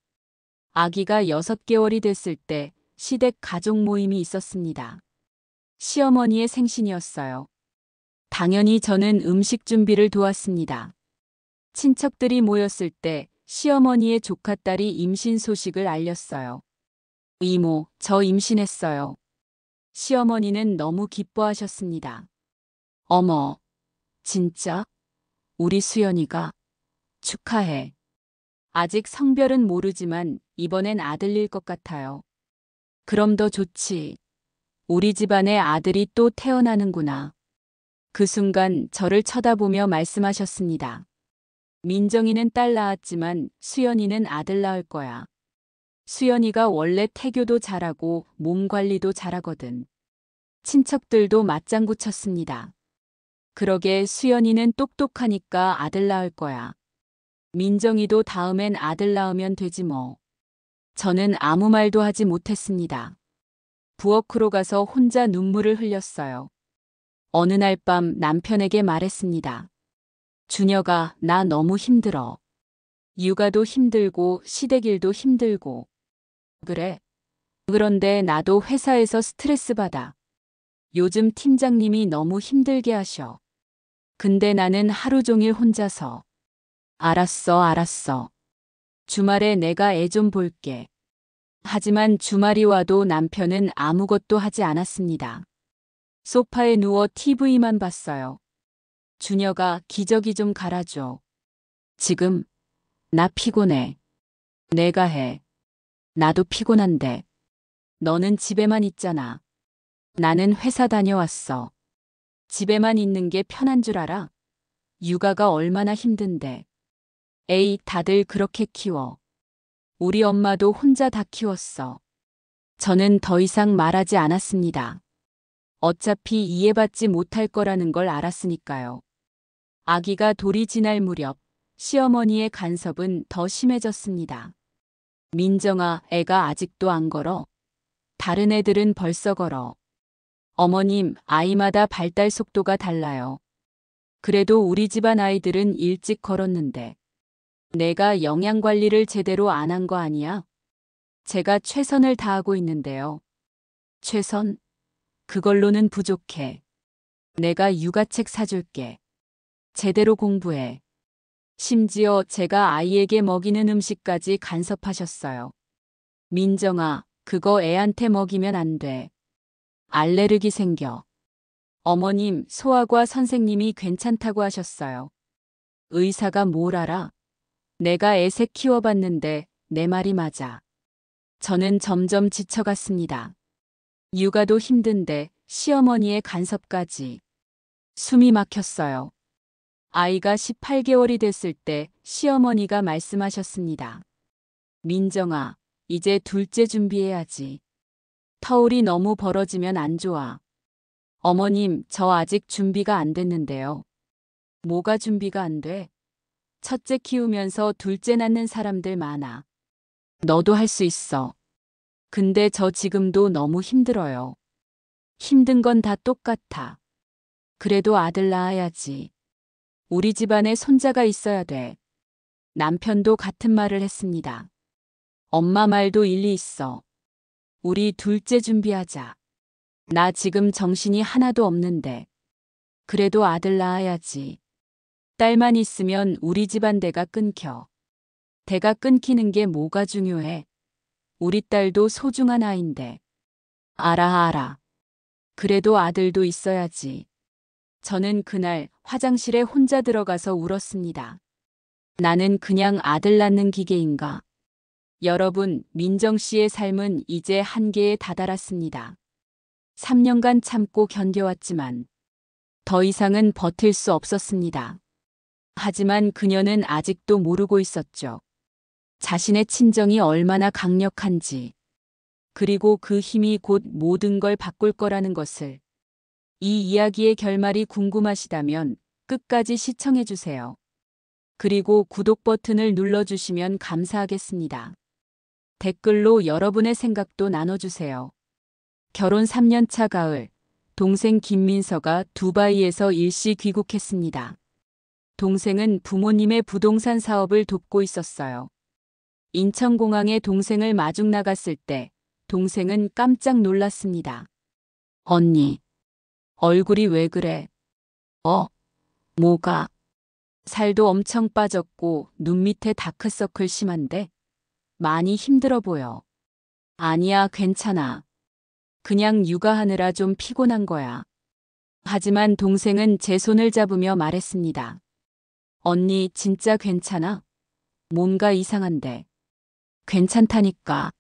아기가 6개월이 됐을 때 시댁 가족 모임이 있었습니다. 시어머니의 생신이었어요. 당연히 저는 음식 준비를 도왔습니다. 친척들이 모였을 때 시어머니의 조카딸이 임신 소식을 알렸어요. 이모, 저 임신했어요. 시어머니는 너무 기뻐하셨습니다. 어머, 진짜? 우리 수연이가? 축하해. 아직 성별은 모르지만 이번엔 아들일 것 같아요. 그럼 더 좋지. 우리 집안에 아들이 또 태어나는구나. 그 순간 저를 쳐다보며 말씀하셨습니다. 민정이는 딸 낳았지만 수연이는 아들 낳을 거야. 수연이가 원래 태교도 잘하고 몸 관리도 잘하거든. 친척들도 맞장구 쳤습니다. 그러게 수연이는 똑똑하니까 아들 낳을 거야. 민정이도 다음엔 아들 낳으면 되지 뭐. 저는 아무 말도 하지 못했습니다. 부엌으로 가서 혼자 눈물을 흘렸어요. 어느 날 밤 남편에게 말했습니다. 준혁아, 나 너무 힘들어. 육아도 힘들고 시댁일도 힘들고. 그래. 그런데 나도 회사에서 스트레스 받아. 요즘 팀장님이 너무 힘들게 하셔. 근데 나는 하루 종일 혼자서. 알았어, 알았어. 주말에 내가 애 좀 볼게. 하지만 주말이 와도 남편은 아무것도 하지 않았습니다. 소파에 누워 TV만 봤어요. 준혁아, 기저귀 좀 갈아줘. 지금? 나 피곤해. 내가 해. 나도 피곤한데. 너는 집에만 있잖아. 나는 회사 다녀왔어. 집에만 있는 게 편한 줄 알아? 육아가 얼마나 힘든데. 에이, 다들 그렇게 키워. 우리 엄마도 혼자 다 키웠어. 저는 더 이상 말하지 않았습니다. 어차피 이해받지 못할 거라는 걸 알았으니까요. 아기가 돌이 지날 무렵 시어머니의 간섭은 더 심해졌습니다. 민정아, 애가 아직도 안 걸어. 다른 애들은 벌써 걸어. 어머님, 아이마다 발달 속도가 달라요. 그래도 우리 집안 아이들은 일찍 걸었는데. 내가 영양 관리를 제대로 안 한 거 아니야? 제가 최선을 다하고 있는데요. 최선? 그걸로는 부족해. 내가 육아책 사줄게. 제대로 공부해. 심지어 제가 아이에게 먹이는 음식까지 간섭하셨어요. 민정아, 그거 애한테 먹이면 안 돼. 알레르기 생겨. 어머님, 소아과 선생님이 괜찮다고 하셨어요. 의사가 뭘 알아? 내가 애새 키워봤는데 내 말이 맞아. 저는 점점 지쳐갔습니다. 육아도 힘든데 시어머니의 간섭까지. 숨이 막혔어요. 아이가 18개월이 됐을 때 시어머니가 말씀하셨습니다. 민정아, 이제 둘째 준비해야지. 터울이 너무 벌어지면 안 좋아. 어머님, 저 아직 준비가 안 됐는데요. 뭐가 준비가 안 돼? 첫째 키우면서 둘째 낳는 사람들 많아. 너도 할 수 있어. 근데 저 지금도 너무 힘들어요. 힘든 건 다 똑같아. 그래도 아들 낳아야지. 우리 집안에 손자가 있어야 돼. 남편도 같은 말을 했습니다. 엄마 말도 일리 있어. 우리 둘째 준비하자. 나 지금 정신이 하나도 없는데. 그래도 아들 낳아야지. 딸만 있으면 우리 집안 대가 끊겨. 대가 끊기는 게 뭐가 중요해? 우리 딸도 소중한 아인데. 알아. 그래도 아들도 있어야지. 저는 그날 화장실에 혼자 들어가서 울었습니다. 나는 그냥 아들 낳는 기계인가? 여러분, 민정 씨의 삶은 이제 한계에 다다랐습니다. 3년간 참고 견뎌왔지만 더 이상은 버틸 수 없었습니다. 하지만 그녀는 아직도 모르고 있었죠. 자신의 친정이 얼마나 강력한지, 그리고 그 힘이 곧 모든 걸 바꿀 거라는 것을. 이 이야기의 결말이 궁금하시다면 끝까지 시청해주세요. 그리고 구독 버튼을 눌러주시면 감사하겠습니다. 댓글로 여러분의 생각도 나눠주세요. 결혼 3년차 가을, 동생 김민서가 두바이에서 일시 귀국했습니다. 동생은 부모님의 부동산 사업을 돕고 있었어요. 인천공항에 동생을 마중 나갔을 때 동생은 깜짝 놀랐습니다. 언니, 얼굴이 왜 그래? 뭐가? 살도 엄청 빠졌고 눈 밑에 다크서클 심한데? 많이 힘들어 보여. 아니야, 괜찮아. 그냥 육아하느라 좀 피곤한 거야. 하지만 동생은 제 손을 잡으며 말했습니다. 언니, 진짜 괜찮아? 뭔가 이상한데. 괜찮다니까.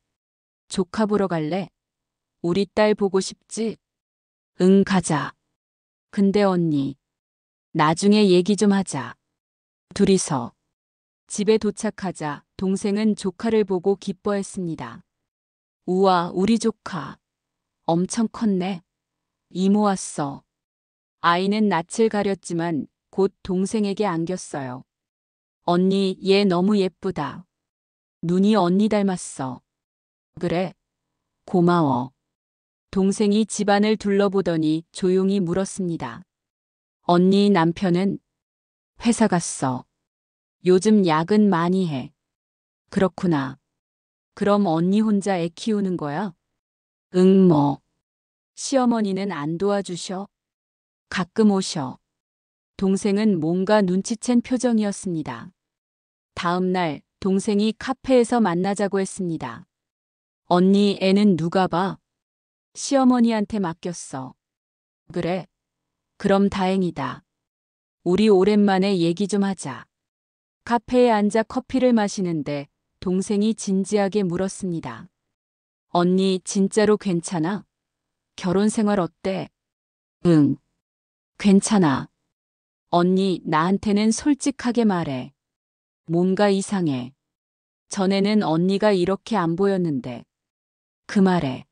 조카 보러 갈래? 우리 딸 보고 싶지? 응, 가자. 근데 언니, 나중에 얘기 좀 하자. 둘이서. 집에 도착하자 동생은 조카를 보고 기뻐했습니다. 우와, 우리 조카. 엄청 컸네. 이모 왔어. 아이는 낯을 가렸지만 곧 동생에게 안겼어요. 언니, 얘 너무 예쁘다. 눈이 언니 닮았어. 그래? 고마워. 동생이 집안을 둘러보더니 조용히 물었습니다. 언니 남편은? 회사 갔어. 요즘 야근 많이 해. 그렇구나. 그럼 언니 혼자 애 키우는 거야? 응, 뭐. 시어머니는 안 도와주셔? 가끔 오셔. 동생은 뭔가 눈치챈 표정이었습니다. 다음 날 동생이 카페에서 만나자고 했습니다. 언니, 애는 누가 봐? 시어머니한테 맡겼어. 그래? 그럼 다행이다. 우리 오랜만에 얘기 좀 하자. 카페에 앉아 커피를 마시는데 동생이 진지하게 물었습니다. 언니, 진짜로 괜찮아? 결혼 생활 어때? 응, 괜찮아. 언니, 나한테는 솔직하게 말해. 뭔가 이상해. 전에는 언니가 이렇게 안 보였는데. 그 말에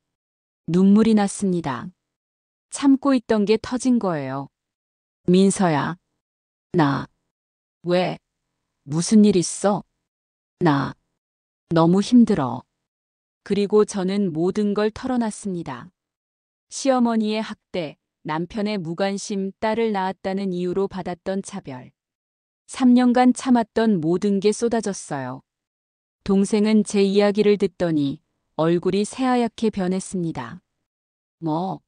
눈물이 났습니다. 참고 있던 게 터진 거예요. 민서야. 나. 왜? 무슨 일 있어? 나. 너무 힘들어. 그리고 저는 모든 걸 털어놨습니다. 시어머니의 학대, 남편의 무관심, 딸을 낳았다는 이유로 받았던 차별. 3년간 참았던 모든 게 쏟아졌어요. 동생은 제 이야기를 듣더니 얼굴이 새하얗게 변했습니다. 뭐,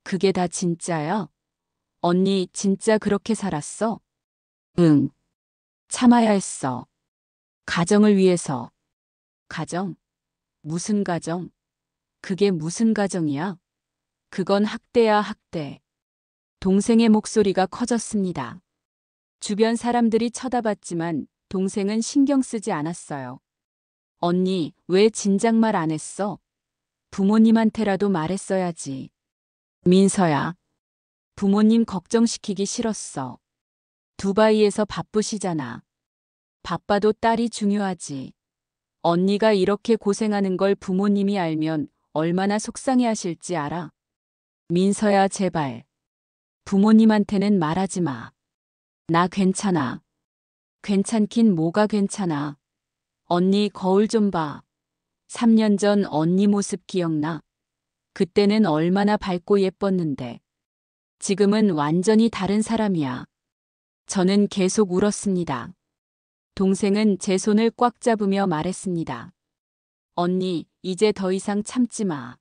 그게 다 진짜야? 언니 진짜 그렇게 살았어? 응, 참아야 했어. 가정을 위해서. 가정? 무슨 가정? 그게 무슨 가정이야? 그건 학대야, 학대. 동생의 목소리가 커졌습니다. 주변 사람들이 쳐다봤지만 동생은 신경 쓰지 않았어요. 언니, 왜 진작 말 안 했어? 부모님한테라도 말했어야지. 민서야, 부모님 걱정시키기 싫었어. 두바이에서 바쁘시잖아. 바빠도 딸이 중요하지. 언니가 이렇게 고생하는 걸 부모님이 알면 얼마나 속상해 하실지 알아? 민서야, 제발. 부모님한테는 말하지 마. 나 괜찮아. 괜찮긴 뭐가 괜찮아. 언니 거울 좀 봐. 3년 전 언니 모습 기억나? 그때는 얼마나 밝고 예뻤는데. 지금은 완전히 다른 사람이야. 저는 계속 울었습니다. 동생은 제 손을 꽉 잡으며 말했습니다. 언니, 이제 더 이상 참지 마.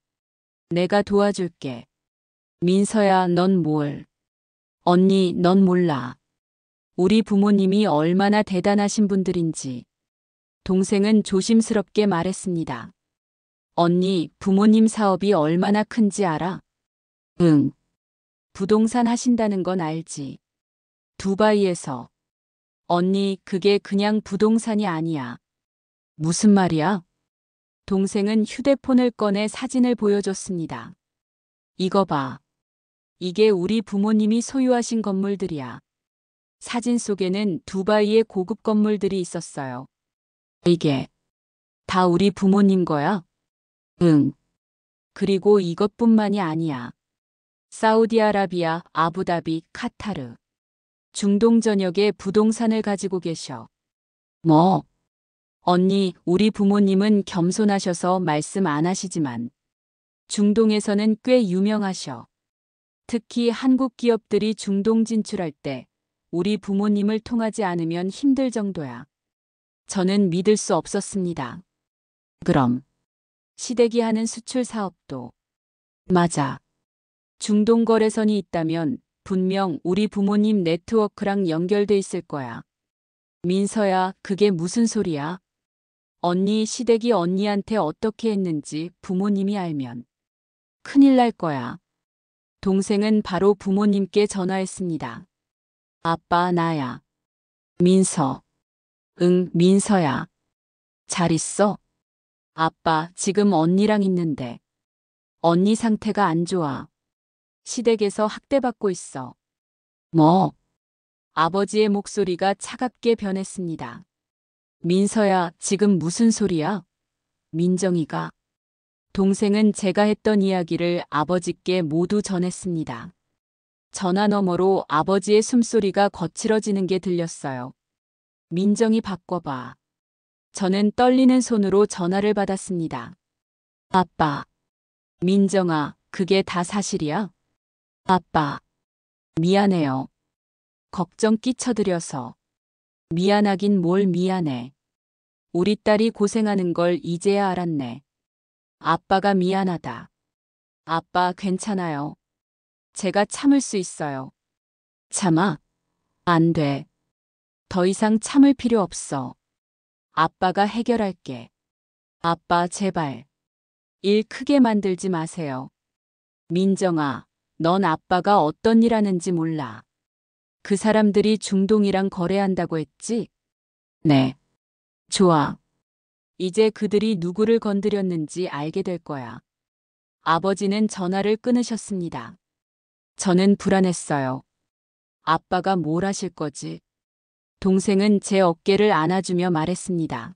내가 도와줄게. 민서야, 넌 뭘? 언니, 넌 몰라. 우리 부모님이 얼마나 대단하신 분들인지. 동생은 조심스럽게 말했습니다. 언니, 부모님 사업이 얼마나 큰지 알아? 응. 부동산 하신다는 건 알지. 두바이에서. 언니, 그게 그냥 부동산이 아니야. 무슨 말이야? 동생은 휴대폰을 꺼내 사진을 보여줬습니다. 이거 봐. 이게 우리 부모님이 소유하신 건물들이야. 사진 속에는 두바이의 고급 건물들이 있었어요. 이게 다 우리 부모님 거야? 응. 그리고 이것뿐만이 아니야. 사우디아라비아, 아부다비, 카타르. 중동 전역에 부동산을 가지고 계셔. 뭐? 언니, 우리 부모님은 겸손하셔서 말씀 안 하시지만 중동에서는 꽤 유명하셔. 특히 한국 기업들이 중동 진출할 때 우리 부모님을 통하지 않으면 힘들 정도야. 저는 믿을 수 없었습니다. 그럼 시댁이 하는 수출 사업도 맞아. 중동 거래선이 있다면 분명 우리 부모님 네트워크랑 연결돼 있을 거야. 민서야, 그게 무슨 소리야? 언니 시댁이 언니한테 어떻게 했는지 부모님이 알면 큰일 날 거야. 동생은 바로 부모님께 전화했습니다. 아빠, 나야. 민서. 응, 민서야. 잘 있어? 아빠, 지금 언니랑 있는데. 언니 상태가 안 좋아. 시댁에서 학대받고 있어. 뭐? 아버지의 목소리가 차갑게 변했습니다. 민서야, 지금 무슨 소리야? 민정이가. 동생은 제가 했던 이야기를 아버지께 모두 전했습니다. 전화 너머로 아버지의 숨소리가 거칠어지는 게 들렸어요. 민정이 바꿔봐. 저는 떨리는 손으로 전화를 받았습니다. 아빠. 민정아, 그게 다 사실이야? 아빠. 미안해요. 걱정 끼쳐드려서. 미안하긴 뭘 미안해. 우리 딸이 고생하는 걸 이제야 알았네. 아빠가 미안하다. 아빠 괜찮아요. 제가 참을 수 있어요. 참아? 안 돼. 더 이상 참을 필요 없어. 아빠가 해결할게. 아빠 제발. 일 크게 만들지 마세요. 민정아, 넌 아빠가 어떤 일 하는지 몰라. 그 사람들이 중동이랑 거래한다고 했지? 네. 좋아. 이제 그들이 누구를 건드렸는지 알게 될 거야. 아버지는 전화를 끊으셨습니다. 저는 불안했어요. 아빠가 뭘 하실 거지? 동생은 제 어깨를 안아주며 말했습니다.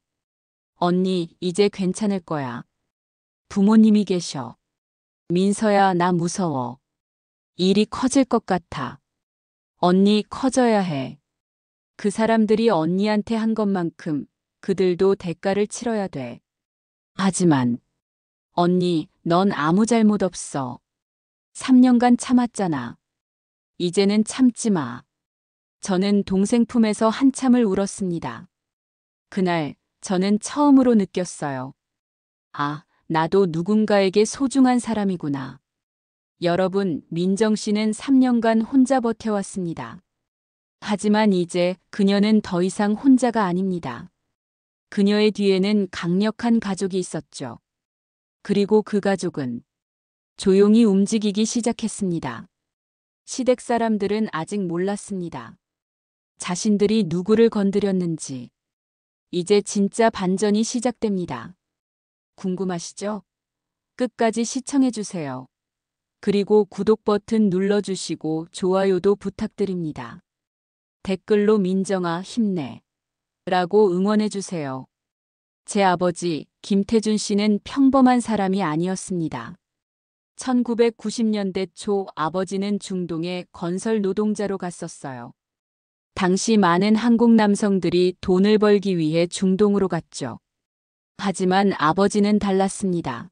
언니, 이제 괜찮을 거야. 부모님이 계셔. 민서야, 나 무서워. 일이 커질 것 같아. 언니, 커져야 해. 그 사람들이 언니한테 한 것만큼 그들도 대가를 치러야 돼. 하지만, 언니, 넌 아무 잘못 없어. 3년간 참았잖아. 이제는 참지 마. 저는 동생 품에서 한참을 울었습니다. 그날 저는 처음으로 느꼈어요. 아, 나도 누군가에게 소중한 사람이구나. 여러분, 민정 씨는 3년간 혼자 버텨왔습니다. 하지만 이제 그녀는 더 이상 혼자가 아닙니다. 그녀의 뒤에는 강력한 가족이 있었죠. 그리고 그 가족은 조용히 움직이기 시작했습니다. 시댁 사람들은 아직 몰랐습니다. 자신들이 누구를 건드렸는지. 이제 진짜 반전이 시작됩니다. 궁금하시죠? 끝까지 시청해주세요. 그리고 구독 버튼 눌러주시고 좋아요도 부탁드립니다. 댓글로 민정아 힘내 라고 응원해주세요. 제 아버지 김태준 씨는 평범한 사람이 아니었습니다. 1990년대 초 아버지는 중동에 건설 노동자로 갔었어요. 당시 많은 한국 남성들이 돈을 벌기 위해 중동으로 갔죠. 하지만 아버지는 달랐습니다.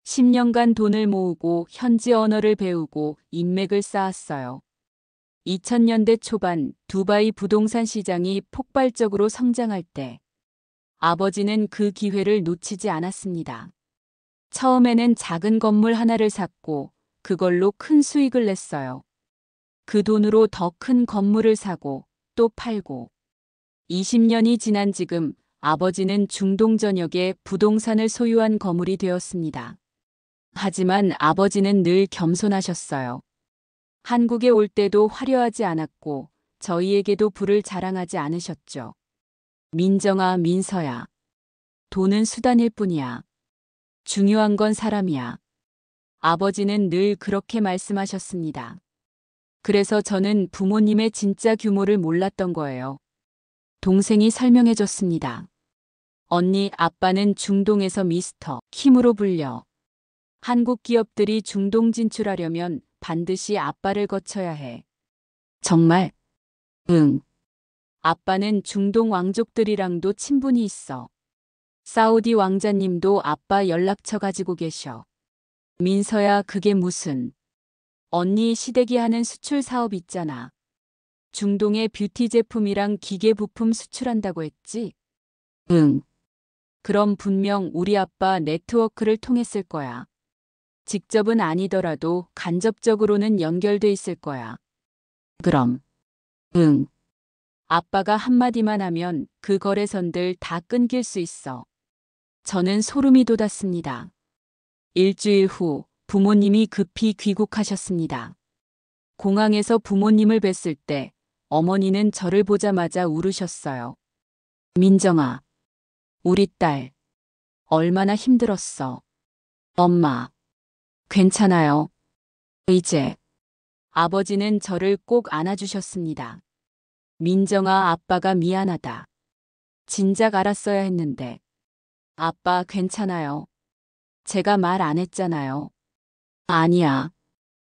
10년간 돈을 모으고 현지 언어를 배우고 인맥을 쌓았어요. 2000년대 초반 두바이 부동산 시장이 폭발적으로 성장할 때 아버지는 그 기회를 놓치지 않았습니다. 처음에는 작은 건물 하나를 샀고 그걸로 큰 수익을 냈어요. 그 돈으로 더 큰 건물을 사고 또 팔고 20년이 지난 지금 아버지는 중동 전역에 부동산을 소유한 거물이 되었습니다. 하지만 아버지는 늘 겸손하셨어요. 한국에 올 때도 화려하지 않았고 저희에게도 부를 자랑하지 않으셨죠. 민정아, 민서야. 돈은 수단일 뿐이야. 중요한 건 사람이야. 아버지는 늘 그렇게 말씀하셨습니다. 그래서 저는 부모님의 진짜 규모를 몰랐던 거예요. 동생이 설명해 줬습니다. 언니, 아빠는 중동에서 미스터 킴으로 불려. 한국 기업들이 중동 진출하려면 반드시 아빠를 거쳐야 해. 정말? 응. 아빠는 중동 왕족들이랑도 친분이 있어. 사우디 왕자님도 아빠 연락처 가지고 계셔. 민서야, 그게 무슨. 언니 시댁이 하는 수출 사업 있잖아. 중동에 뷰티 제품이랑 기계 부품 수출한다고 했지? 응. 그럼 분명 우리 아빠 네트워크를 통했을 거야. 직접은 아니더라도 간접적으로는 연결돼 있을 거야. 그럼. 응. 아빠가 한마디만 하면 그 거래선들 다 끊길 수 있어. 저는 소름이 돋았습니다. 일주일 후 부모님이 급히 귀국하셨습니다. 공항에서 부모님을 뵀을 때 어머니는 저를 보자마자 울으셨어요. 민정아, 우리 딸, 얼마나 힘들었어. 엄마, 괜찮아요. 이제. 아버지는 저를 꼭 안아주셨습니다. 민정아, 아빠가 미안하다. 진작 알았어야 했는데. 아빠, 괜찮아요. 제가 말 안 했잖아요. 아니야.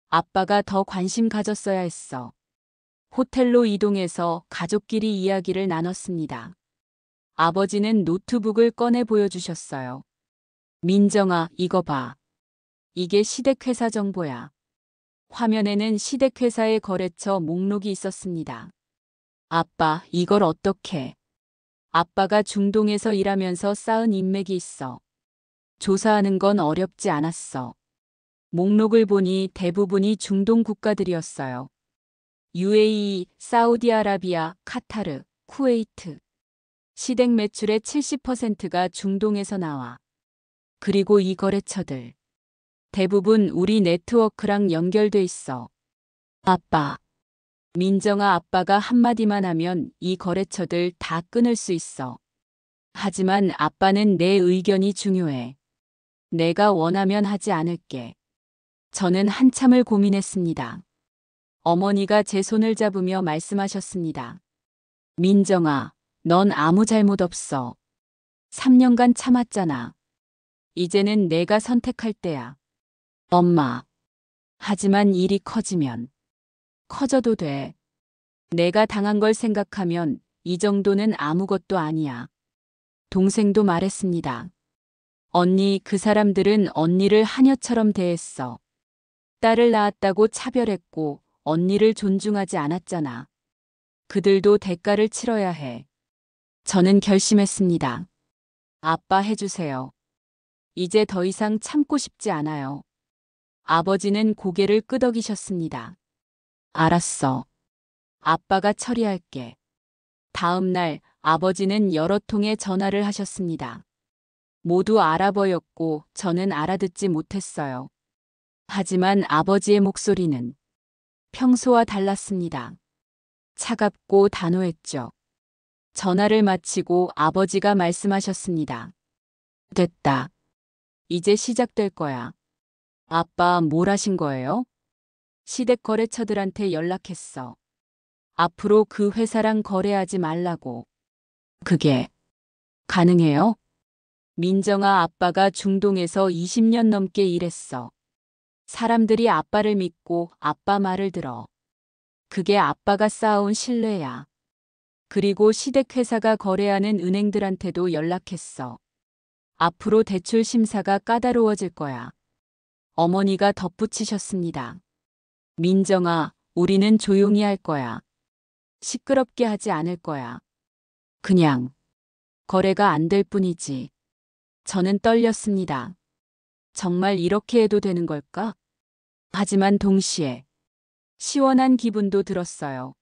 아빠가 더 관심 가졌어야 했어. 호텔로 이동해서 가족끼리 이야기를 나눴습니다. 아버지는 노트북을 꺼내 보여주셨어요. 민정아, 이거 봐. 이게 시댁회사 정보야. 화면에는 시댁회사의 거래처 목록이 있었습니다. 아빠, 이걸 어떻게? 아빠가 중동에서 일하면서 쌓은 인맥이 있어. 조사하는 건 어렵지 않았어. 목록을 보니 대부분이 중동 국가들이었어요. UAE, 사우디아라비아, 카타르, 쿠웨이트. 시댁 매출의 70%가 중동에서 나와. 그리고 이 거래처들. 대부분 우리 네트워크랑 연결돼 있어. 아빠. 민정아, 아빠가 한마디만 하면 이 거래처들 다 끊을 수 있어. 하지만 아빠는 내 의견이 중요해. 내가 원하면 하지 않을게. 저는 한참을 고민했습니다. 어머니가 제 손을 잡으며 말씀하셨습니다. 민정아, 넌 아무 잘못 없어. 3년간 참았잖아. 이제는 내가 선택할 때야. 엄마. 하지만 일이 커지면. 커져도 돼. 내가 당한 걸 생각하면 이 정도는 아무것도 아니야. 동생도 말했습니다. 언니, 그 사람들은 언니를 하녀처럼 대했어. 딸을 낳았다고 차별했고 언니를 존중하지 않았잖아. 그들도 대가를 치러야 해. 저는 결심했습니다. 아빠 해주세요. 이제 더 이상 참고 싶지 않아요. 아버지는 고개를 끄덕이셨습니다. 알았어. 아빠가 처리할게. 다음 날 아버지는 여러 통의 전화를 하셨습니다. 모두 알아보였고 저는 알아듣지 못했어요. 하지만 아버지의 목소리는 평소와 달랐습니다. 차갑고 단호했죠. 전화를 마치고 아버지가 말씀하셨습니다. 됐다. 이제 시작될 거야. 아빠 뭘 하신 거예요? 시댁 거래처들한테 연락했어. 앞으로 그 회사랑 거래하지 말라고. 그게 가능해요? 민정아, 아빠가 중동에서 20년 넘게 일했어. 사람들이 아빠를 믿고 아빠 말을 들어. 그게 아빠가 쌓아온 신뢰야. 그리고 시댁 회사가 거래하는 은행들한테도 연락했어. 앞으로 대출 심사가 까다로워질 거야. 어머니가 덧붙이셨습니다. 민정아, 우리는 조용히 할 거야. 시끄럽게 하지 않을 거야. 그냥 거래가 안 될 뿐이지. 저는 떨렸습니다. 정말 이렇게 해도 되는 걸까? 하지만 동시에 시원한 기분도 들었어요.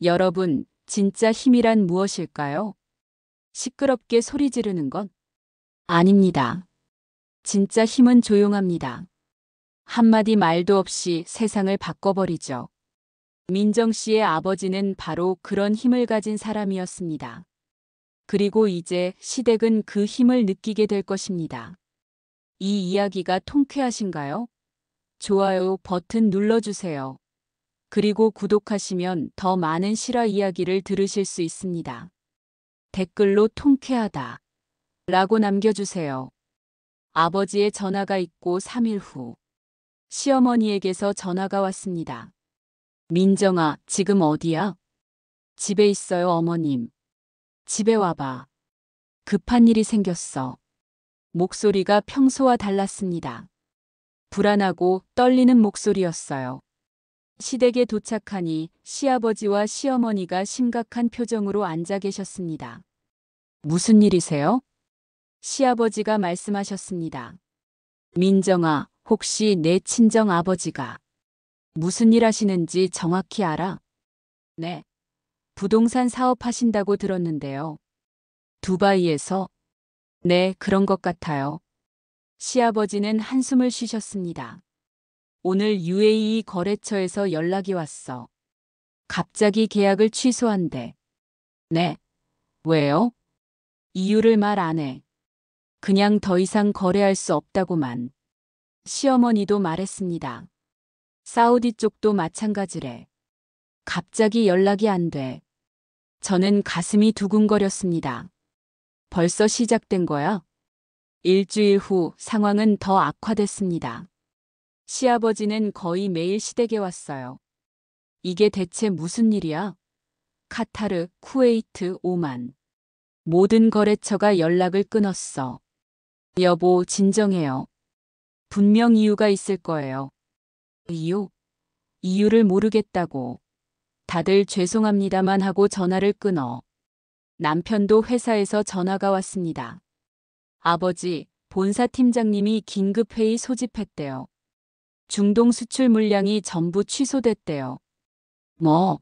여러분, 진짜 힘이란 무엇일까요? 시끄럽게 소리 지르는 건? 아닙니다. 진짜 힘은 조용합니다. 한마디 말도 없이 세상을 바꿔버리죠. 민정 씨의 아버지는 바로 그런 힘을 가진 사람이었습니다. 그리고 이제 시댁은 그 힘을 느끼게 될 것입니다. 이 이야기가 통쾌하신가요? 좋아요 버튼 눌러주세요. 그리고 구독하시면 더 많은 실화 이야기를 들으실 수 있습니다. 댓글로 통쾌하다 라고 남겨주세요. 아버지의 전화가 있고 3일 후 시어머니에게서 전화가 왔습니다. 민정아, 지금 어디야? 집에 있어요, 어머님. 집에 와봐. 급한 일이 생겼어. 목소리가 평소와 달랐습니다. 불안하고 떨리는 목소리였어요. 시댁에 도착하니 시아버지와 시어머니가 심각한 표정으로 앉아 계셨습니다. 무슨 일이세요? 시아버지가 말씀하셨습니다. 민정아, 혹시 내 친정 아버지가 무슨 일 하시는지 정확히 알아? 네. 부동산 사업 하신다고 들었는데요. 두바이에서? 네, 그런 것 같아요. 시아버지는 한숨을 쉬셨습니다. 오늘 UAE 거래처에서 연락이 왔어. 갑자기 계약을 취소한대. 네. 왜요? 이유를 말 안 해. 그냥 더 이상 거래할 수 없다고만. 시어머니도 말했습니다. 사우디 쪽도 마찬가지래. 갑자기 연락이 안 돼. 저는 가슴이 두근거렸습니다. 벌써 시작된 거야? 일주일 후 상황은 더 악화됐습니다. 시아버지는 거의 매일 시댁에 왔어요. 이게 대체 무슨 일이야? 카타르, 쿠웨이트, 오만. 모든 거래처가 연락을 끊었어. 여보, 진정해요. 분명 이유가 있을 거예요. 이유? 이유를 모르겠다고. 다들 죄송합니다만 하고 전화를 끊어. 남편도 회사에서 전화가 왔습니다. 아버지, 본사 팀장님이 긴급회의 소집했대요. 중동 수출 물량이 전부 취소됐대요. 뭐?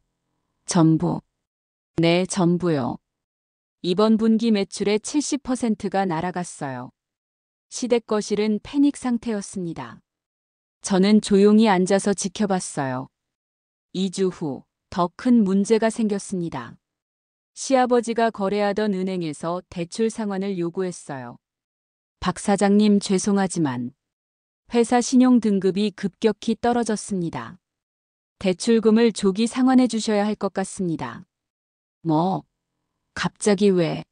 전부? 네, 전부요. 이번 분기 매출의 70%가 날아갔어요. 시댁 거실은 패닉 상태였습니다. 저는 조용히 앉아서 지켜봤어요. 2주 후, 더 큰 문제가 생겼습니다. 시아버지가 거래하던 은행에서 대출 상환을 요구했어요. 박 사장님, 죄송하지만 회사 신용 등급이 급격히 떨어졌습니다. 대출금을 조기 상환해 주셔야 할 것 같습니다. 뭐? 갑자기 왜?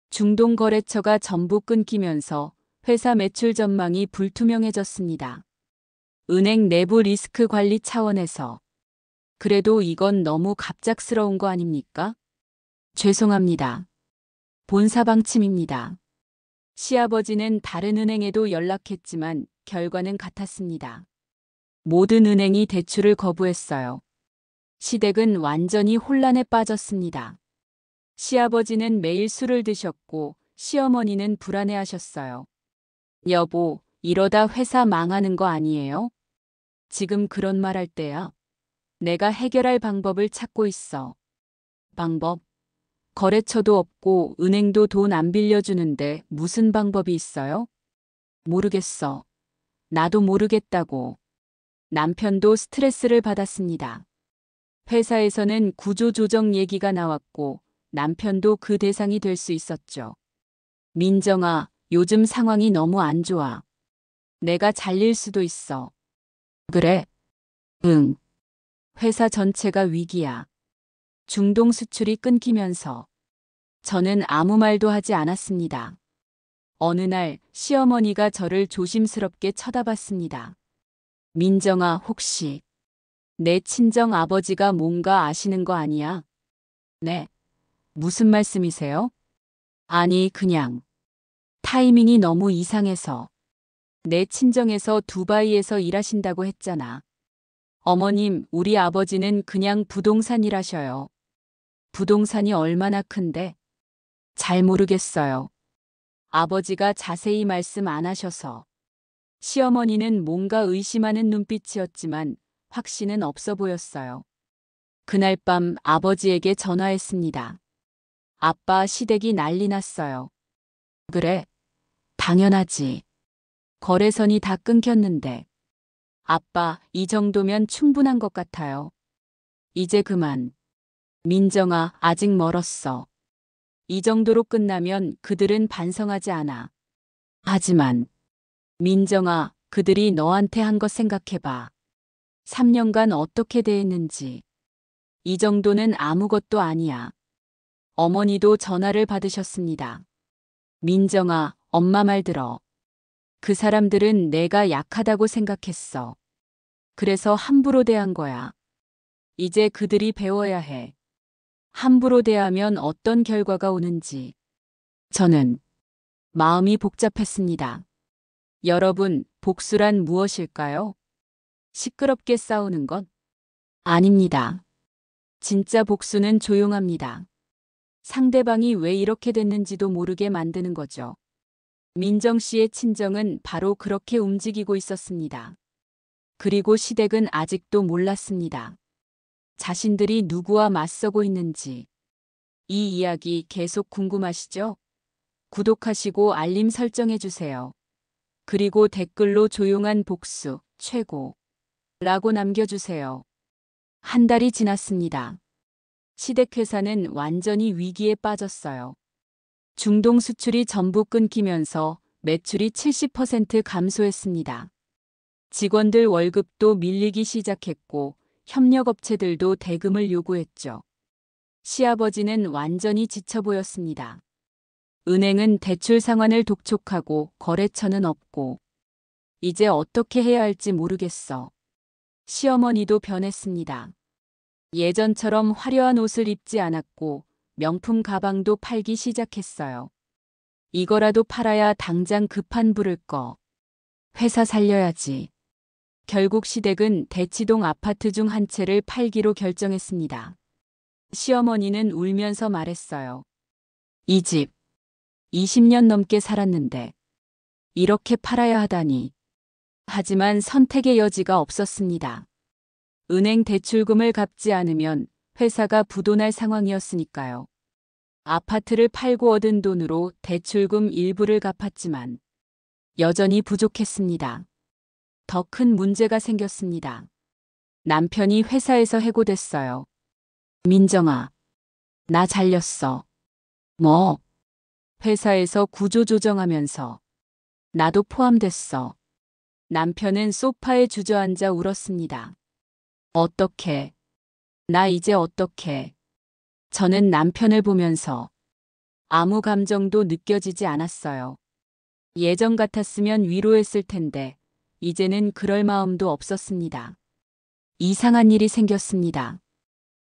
중동 거래처가 전부 끊기면서 회사 매출 전망이 불투명해졌습니다. 은행 내부 리스크 관리 차원에서. 그래도 이건 너무 갑작스러운 거 아닙니까? 죄송합니다. 본사 방침입니다. 시아버지는 다른 은행에도 연락했지만 결과는 같았습니다. 모든 은행이 대출을 거부했어요. 시댁은 완전히 혼란에 빠졌습니다. 시아버지는 매일 술을 드셨고 시어머니는 불안해하셨어요. 여보, 이러다 회사 망하는 거 아니에요? 지금 그런 말 할 때야. 내가 해결할 방법을 찾고 있어. 방법? 거래처도 없고 은행도 돈 안 빌려주는데 무슨 방법이 있어요? 모르겠어. 나도 모르겠다고. 남편도 스트레스를 받았습니다. 회사에서는 구조조정 얘기가 나왔고 남편도 그 대상이 될 수 있었죠. 민정아, 요즘 상황이 너무 안 좋아. 내가 잘릴 수도 있어. 그래? 응. 회사 전체가 위기야. 중동 수출이 끊기면서 저는 아무 말도 하지 않았습니다. 어느 날 시어머니가 저를 조심스럽게 쳐다봤습니다. 민정아, 혹시 내 친정 아버지가 뭔가 아시는 거 아니야? 네. 무슨 말씀이세요? 아니, 그냥 타이밍이 너무 이상해서. 내 친정에서 두바이에서 일하신다고 했잖아. 어머님, 우리 아버지는 그냥 부동산 일하셔요. 부동산이 얼마나 큰데? 잘 모르겠어요. 아버지가 자세히 말씀 안 하셔서. 시어머니는 뭔가 의심하는 눈빛이었지만 확신은 없어 보였어요. 그날 밤 아버지에게 전화했습니다. 아빠, 시댁이 난리 났어요. 그래? 당연하지. 거래선이 다 끊겼는데. 아빠, 이 정도면 충분한 것 같아요. 이제 그만. 민정아, 아직 멀었어. 이 정도로 끝나면 그들은 반성하지 않아. 하지만, 민정아, 그들이 너한테 한 것 생각해봐. 3년간 어떻게 대했는지. 이 정도는 아무것도 아니야. 어머니도 전화를 받으셨습니다. 민정아, 엄마 말 들어. 그 사람들은 내가 약하다고 생각했어. 그래서 함부로 대한 거야. 이제 그들이 배워야 해. 함부로 대하면 어떤 결과가 오는지. 저는 마음이 복잡했습니다. 여러분, 복수란 무엇일까요? 시끄럽게 싸우는 것? 아닙니다. 진짜 복수는 조용합니다. 상대방이 왜 이렇게 됐는지도 모르게 만드는 거죠. 민정 씨의 친정은 바로 그렇게 움직이고 있었습니다. 그리고 시댁은 아직도 몰랐습니다. 자신들이 누구와 맞서고 있는지. 이 이야기 계속 궁금하시죠? 구독하시고 알림 설정해 주세요. 그리고 댓글로 조용한 복수, 최고 라고 남겨주세요. 한 달이 지났습니다. 시댁회사는 완전히 위기에 빠졌어요. 중동 수출이 전부 끊기면서 매출이 70% 감소했습니다. 직원들 월급도 밀리기 시작했고 협력업체들도 대금을 요구했죠. 시아버지는 완전히 지쳐 보였습니다. 은행은 대출 상환을 독촉하고 거래처는 없고 이제 어떻게 해야 할지 모르겠어. 시어머니도 변했습니다. 예전처럼 화려한 옷을 입지 않았고 명품 가방도 팔기 시작했어요. 이거라도 팔아야 당장 급한 불을 꺼. 회사 살려야지. 결국 시댁은 대치동 아파트 중 한 채를 팔기로 결정했습니다. 시어머니는 울면서 말했어요. 이 집 20년 넘게 살았는데 이렇게 팔아야 하다니. 하지만 선택의 여지가 없었습니다. 은행 대출금을 갚지 않으면 회사가 부도날 상황이었으니까요. 아파트를 팔고 얻은 돈으로 대출금 일부를 갚았지만 여전히 부족했습니다. 더 큰 문제가 생겼습니다. 남편이 회사에서 해고됐어요. 민정아, 나 잘렸어. 뭐? 회사에서 구조조정하면서 나도 포함됐어. 남편은 소파에 주저앉아 울었습니다. 어떡해. 나 이제 어떡해. 저는 남편을 보면서 아무 감정도 느껴지지 않았어요. 예전 같았으면 위로했을 텐데 이제는 그럴 마음도 없었습니다. 이상한 일이 생겼습니다.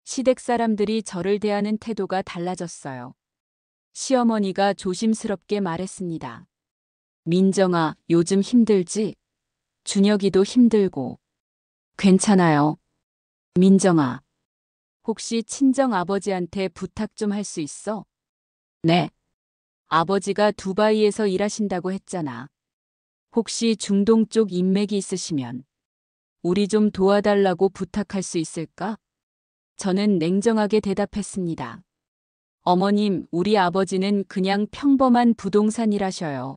시댁 사람들이 저를 대하는 태도가 달라졌어요. 시어머니가 조심스럽게 말했습니다. 민정아, 요즘 힘들지? 준혁이도 힘들고. 괜찮아요. 민정아, 혹시 친정 아버지한테 부탁 좀 할 수 있어? 네. 아버지가 두바이에서 일하신다고 했잖아. 혹시 중동 쪽 인맥이 있으시면 우리 좀 도와달라고 부탁할 수 있을까? 저는 냉정하게 대답했습니다. 어머님, 우리 아버지는 그냥 평범한 부동산 일하셔요.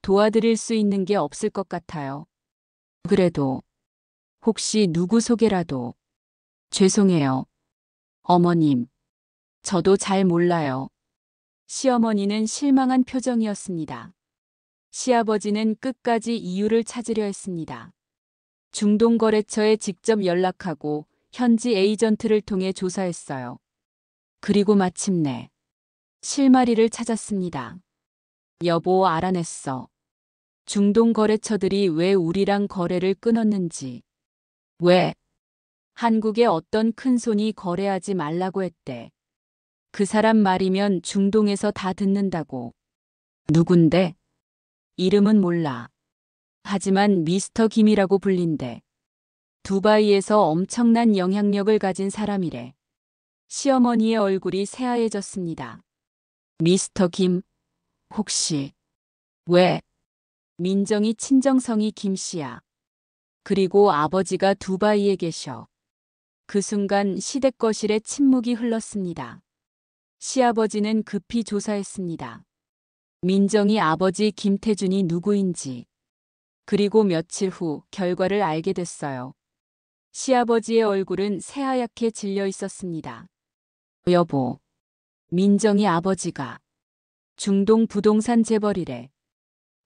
도와드릴 수 있는 게 없을 것 같아요. 그래도 혹시 누구 소개라도. 죄송해요. 어머님, 저도 잘 몰라요. 시어머니는 실망한 표정이었습니다. 시아버지는 끝까지 이유를 찾으려 했습니다. 중동거래처에 직접 연락하고 현지 에이전트를 통해 조사했어요. 그리고 마침내 실마리를 찾았습니다. 여보, 알아냈어. 중동거래처들이 왜 우리랑 거래를 끊었는지. 왜? 한국의 어떤 큰손이 거래하지 말라고 했대. 그 사람 말이면 중동에서 다 듣는다고. 누군데? 이름은 몰라. 하지만 미스터 김이라고 불린대. 두바이에서 엄청난 영향력을 가진 사람이래. 시어머니의 얼굴이 새하얘졌습니다. 미스터 김? 혹시. 왜? 민정이 친정성이 김씨야. 그리고 아버지가 두바이에 계셔. 그 순간 시댁 거실에 침묵이 흘렀습니다. 시아버지는 급히 조사했습니다. 민정이 아버지 김태준이 누구인지. 그리고 며칠 후 결과를 알게 됐어요. 시아버지의 얼굴은 새하얗게 질려 있었습니다. 여보, 민정이 아버지가 중동 부동산 재벌이래.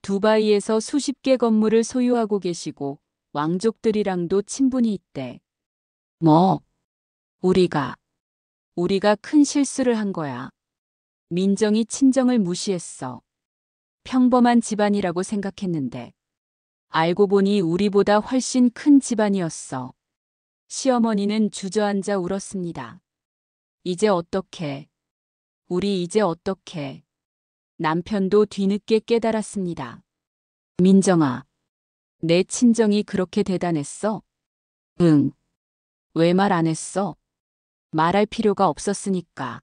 두바이에서 수십 개 건물을 소유하고 계시고 왕족들이랑도 친분이 있대. 뭐? 우리가 큰 실수를 한 거야. 민정이 친정을 무시했어. 평범한 집안이라고 생각했는데 알고 보니 우리보다 훨씬 큰 집안이었어. 시어머니는 주저앉아 울었습니다. 이제 어떡해? 우리 이제 어떡해? 남편도 뒤늦게 깨달았습니다. 민정아, 내 친정이 그렇게 대단했어? 응. 왜 말 안 했어? 말할 필요가 없었으니까.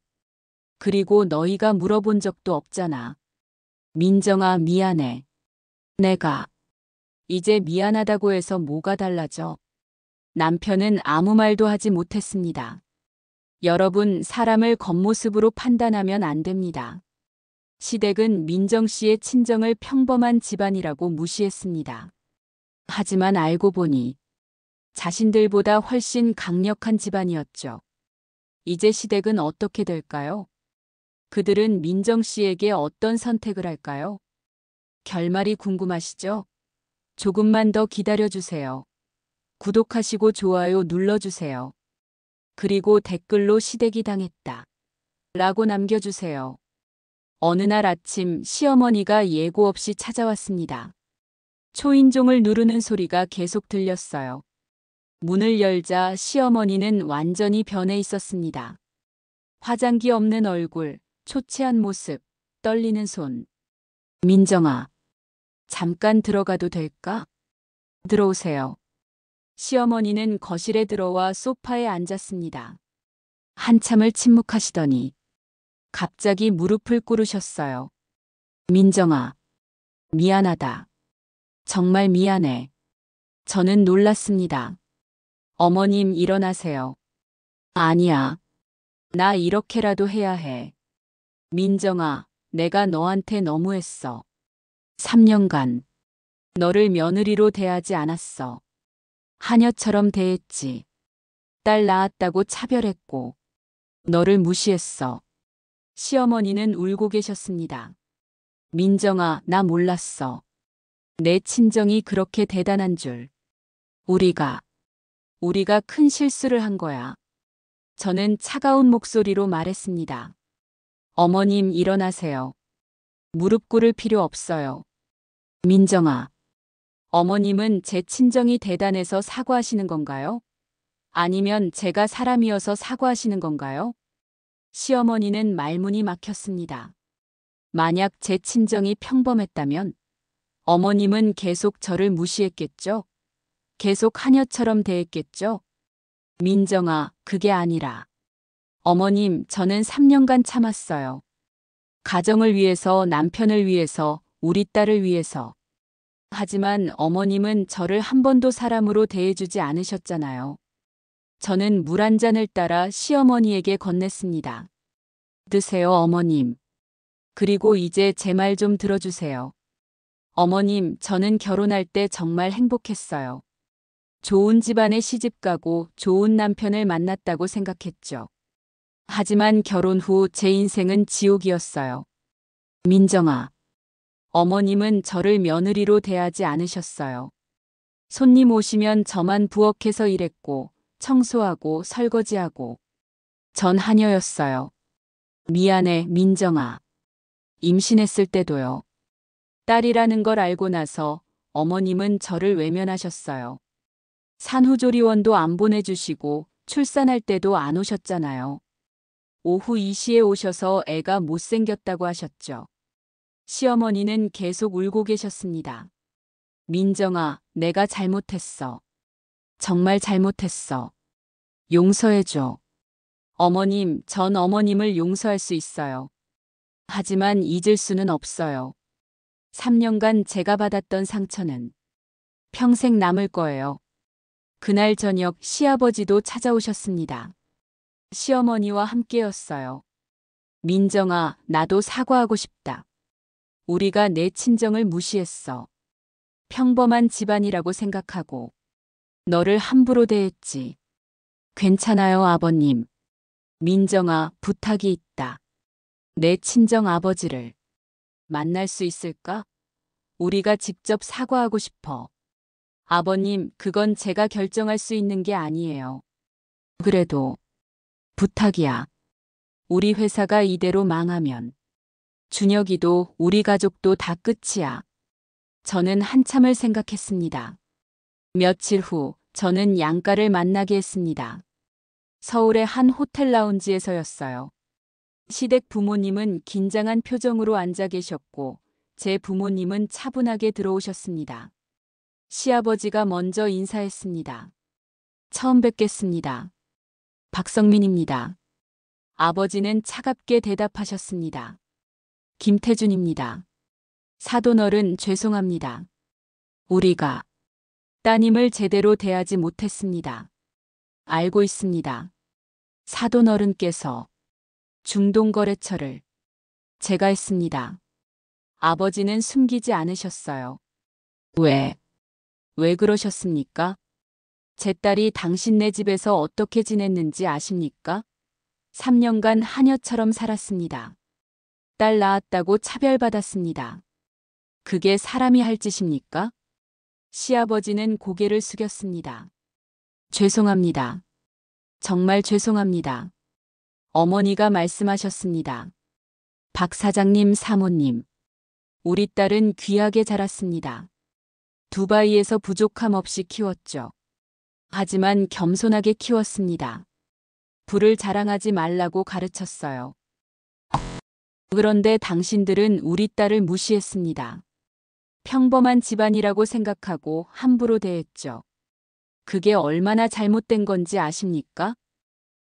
그리고 너희가 물어본 적도 없잖아. 민정아, 미안해. 내가 이제 미안하다고 해서 뭐가 달라져? 남편은 아무 말도 하지 못했습니다. 여러분, 사람을 겉모습으로 판단하면 안 됩니다. 시댁은 민정 씨의 친정을 평범한 집안이라고 무시했습니다. 하지만 알고 보니 자신들보다 훨씬 강력한 집안이었죠. 이제 시댁은 어떻게 될까요? 그들은 민정 씨에게 어떤 선택을 할까요? 결말이 궁금하시죠? 조금만 더 기다려주세요. 구독하시고 좋아요 눌러주세요. 그리고 댓글로 시댁이 당했다 라고 남겨주세요. 어느 날 아침 시어머니가 예고 없이 찾아왔습니다. 초인종을 누르는 소리가 계속 들렸어요. 문을 열자 시어머니는 완전히 변해 있었습니다. 화장기 없는 얼굴, 초췌한 모습, 떨리는 손. 민정아, 잠깐 들어가도 될까? 들어오세요. 시어머니는 거실에 들어와 소파에 앉았습니다. 한참을 침묵하시더니 갑자기 무릎을 꿇으셨어요. 민정아, 미안하다. 정말 미안해. 저는 놀랐습니다. 어머님, 일어나세요. 아니야. 나 이렇게라도 해야 해. 민정아, 내가 너한테 너무했어. 3년간 너를 며느리로 대하지 않았어. 하녀처럼 대했지. 딸 낳았다고 차별했고 너를 무시했어. 시어머니는 울고 계셨습니다. 민정아, 나 몰랐어. 내 친정이 그렇게 대단한 줄. 우리가 큰 실수를 한 거야. 저는 차가운 목소리로 말했습니다. 어머님, 일어나세요. 무릎 꿇을 필요 없어요. 민정아, 어머님은 제 친정이 대단해서 사과하시는 건가요? 아니면 제가 사람이어서 사과하시는 건가요? 시어머니는 말문이 막혔습니다. 만약 제 친정이 평범했다면 어머님은 계속 저를 무시했겠죠? 계속 하녀처럼 대했겠죠? 민정아, 그게 아니라 어머님, 저는 3년간 참았어요. 가정을 위해서, 남편을 위해서, 우리 딸을 위해서. 하지만 어머님은 저를 한 번도 사람으로 대해주지 않으셨잖아요. 저는 물 한 잔을 따라 시어머니에게 건넸습니다. 드세요, 어머님. 그리고 이제 제 말 좀 들어주세요. 어머님, 저는 결혼할 때 정말 행복했어요. 좋은 집안에 시집가고 좋은 남편을 만났다고 생각했죠. 하지만 결혼 후 제 인생은 지옥이었어요. 민정아, 어머님은 저를 며느리로 대하지 않으셨어요. 손님 오시면 저만 부엌에서 일했고, 청소하고 설거지하고. 전 하녀였어요. 미안해, 민정아. 임신했을 때도요. 딸이라는 걸 알고 나서 어머님은 저를 외면하셨어요. 산후조리원도 안 보내주시고 출산할 때도 안 오셨잖아요. 오후 2시에 오셔서 애가 못생겼다고 하셨죠. 시어머니는 계속 울고 계셨습니다. 민정아, 내가 잘못했어. 정말 잘못했어. 용서해줘. 어머님, 전 어머님을 용서할 수 있어요. 하지만 잊을 수는 없어요. 3년간 제가 받았던 상처는 평생 남을 거예요. 그날 저녁 시아버지도 찾아오셨습니다. 시어머니와 함께였어요. 민정아, 나도 사과하고 싶다. 우리가 내 친정을 무시했어. 평범한 집안이라고 생각하고 너를 함부로 대했지. 괜찮아요, 아버님. 민정아, 부탁이 있다. 내 친정 아버지를 만날 수 있을까? 우리가 직접 사과하고 싶어. 아버님, 그건 제가 결정할 수 있는 게 아니에요. 그래도 부탁이야. 우리 회사가 이대로 망하면 준혁이도 우리 가족도 다 끝이야. 저는 한참을 생각했습니다. 며칠 후 저는 양가를 만나게 했습니다. 서울의 한 호텔 라운지에서였어요. 시댁 부모님은 긴장한 표정으로 앉아 계셨고 제 부모님은 차분하게 들어오셨습니다. 시아버지가 먼저 인사했습니다. 처음 뵙겠습니다. 박성민입니다. 아버지는 차갑게 대답하셨습니다. 김태준입니다. 사돈어른 죄송합니다. 우리가 따님을 제대로 대하지 못했습니다. 알고 있습니다. 사돈어른께서 중동거래처를 제가 했습니다. 아버지는 숨기지 않으셨어요. 왜 그러셨습니까? 제 딸이 당신네 집에서 어떻게 지냈는지 아십니까? 3년간 하녀처럼 살았습니다. 딸 낳았다고 차별받았습니다. 그게 사람이 할 짓입니까? 시아버지는 고개를 숙였습니다. 죄송합니다. 정말 죄송합니다. 어머니가 말씀하셨습니다. 박 사장님 사모님, 우리 딸은 귀하게 자랐습니다. 두바이에서 부족함 없이 키웠죠. 하지만 겸손하게 키웠습니다. 부를 자랑하지 말라고 가르쳤어요. 그런데 당신들은 우리 딸을 무시했습니다. 평범한 집안이라고 생각하고 함부로 대했죠. 그게 얼마나 잘못된 건지 아십니까?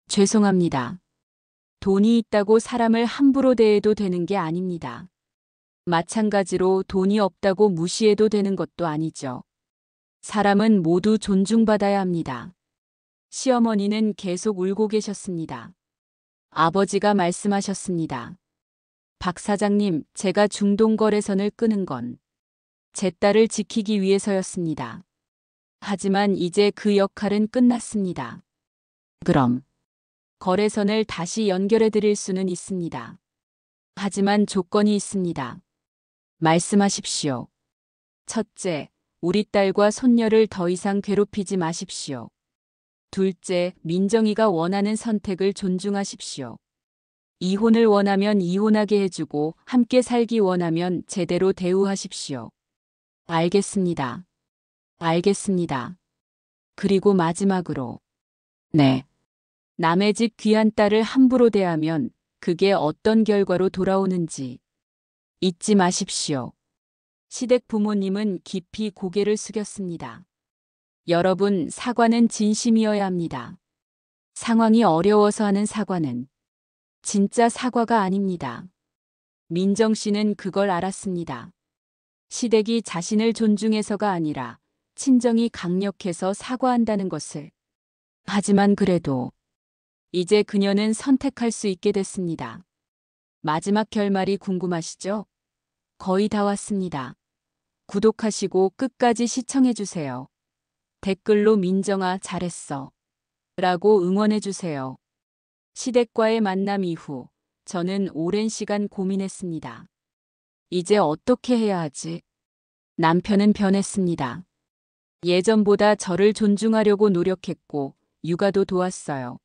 죄송합니다. 돈이 있다고 사람을 함부로 대해도 되는 게 아닙니다. 마찬가지로 돈이 없다고 무시해도 되는 것도 아니죠. 사람은 모두 존중받아야 합니다. 시어머니는 계속 울고 계셨습니다. 아버지가 말씀하셨습니다. 박 사장님, 제가 중동거래선을 끄는 건 제 딸을 지키기 위해서였습니다. 하지만 이제 그 역할은 끝났습니다. 그럼 거래선을 다시 연결해 드릴 수는 있습니다. 하지만 조건이 있습니다. 말씀하십시오. 첫째, 우리 딸과 손녀를 더 이상 괴롭히지 마십시오. 둘째, 민정이가 원하는 선택을 존중하십시오. 이혼을 원하면 이혼하게 해주고 함께 살기 원하면 제대로 대우하십시오. 알겠습니다. 알겠습니다. 그리고 마지막으로, 네. 남의 집 귀한 딸을 함부로 대하면 그게 어떤 결과로 돌아오는지 잊지 마십시오. 시댁 부모님은 깊이 고개를 숙였습니다. 여러분, 사과는 진심이어야 합니다. 상황이 어려워서 하는 사과는 진짜 사과가 아닙니다. 민정 씨는 그걸 알았습니다. 시댁이 자신을 존중해서가 아니라 친정이 강력해서 사과한다는 것을. 하지만 그래도 이제 그녀는 선택할 수 있게 됐습니다. 마지막 결말이 궁금하시죠? 거의 다 왔습니다. 구독하시고 끝까지 시청해주세요. 댓글로 민정아 잘했어 라고 응원해주세요. 시댁과의 만남 이후 저는 오랜 시간 고민했습니다. 이제 어떻게 해야 하지? 남편은 변했습니다. 예전보다 저를 존중하려고 노력했고 육아도 도왔어요.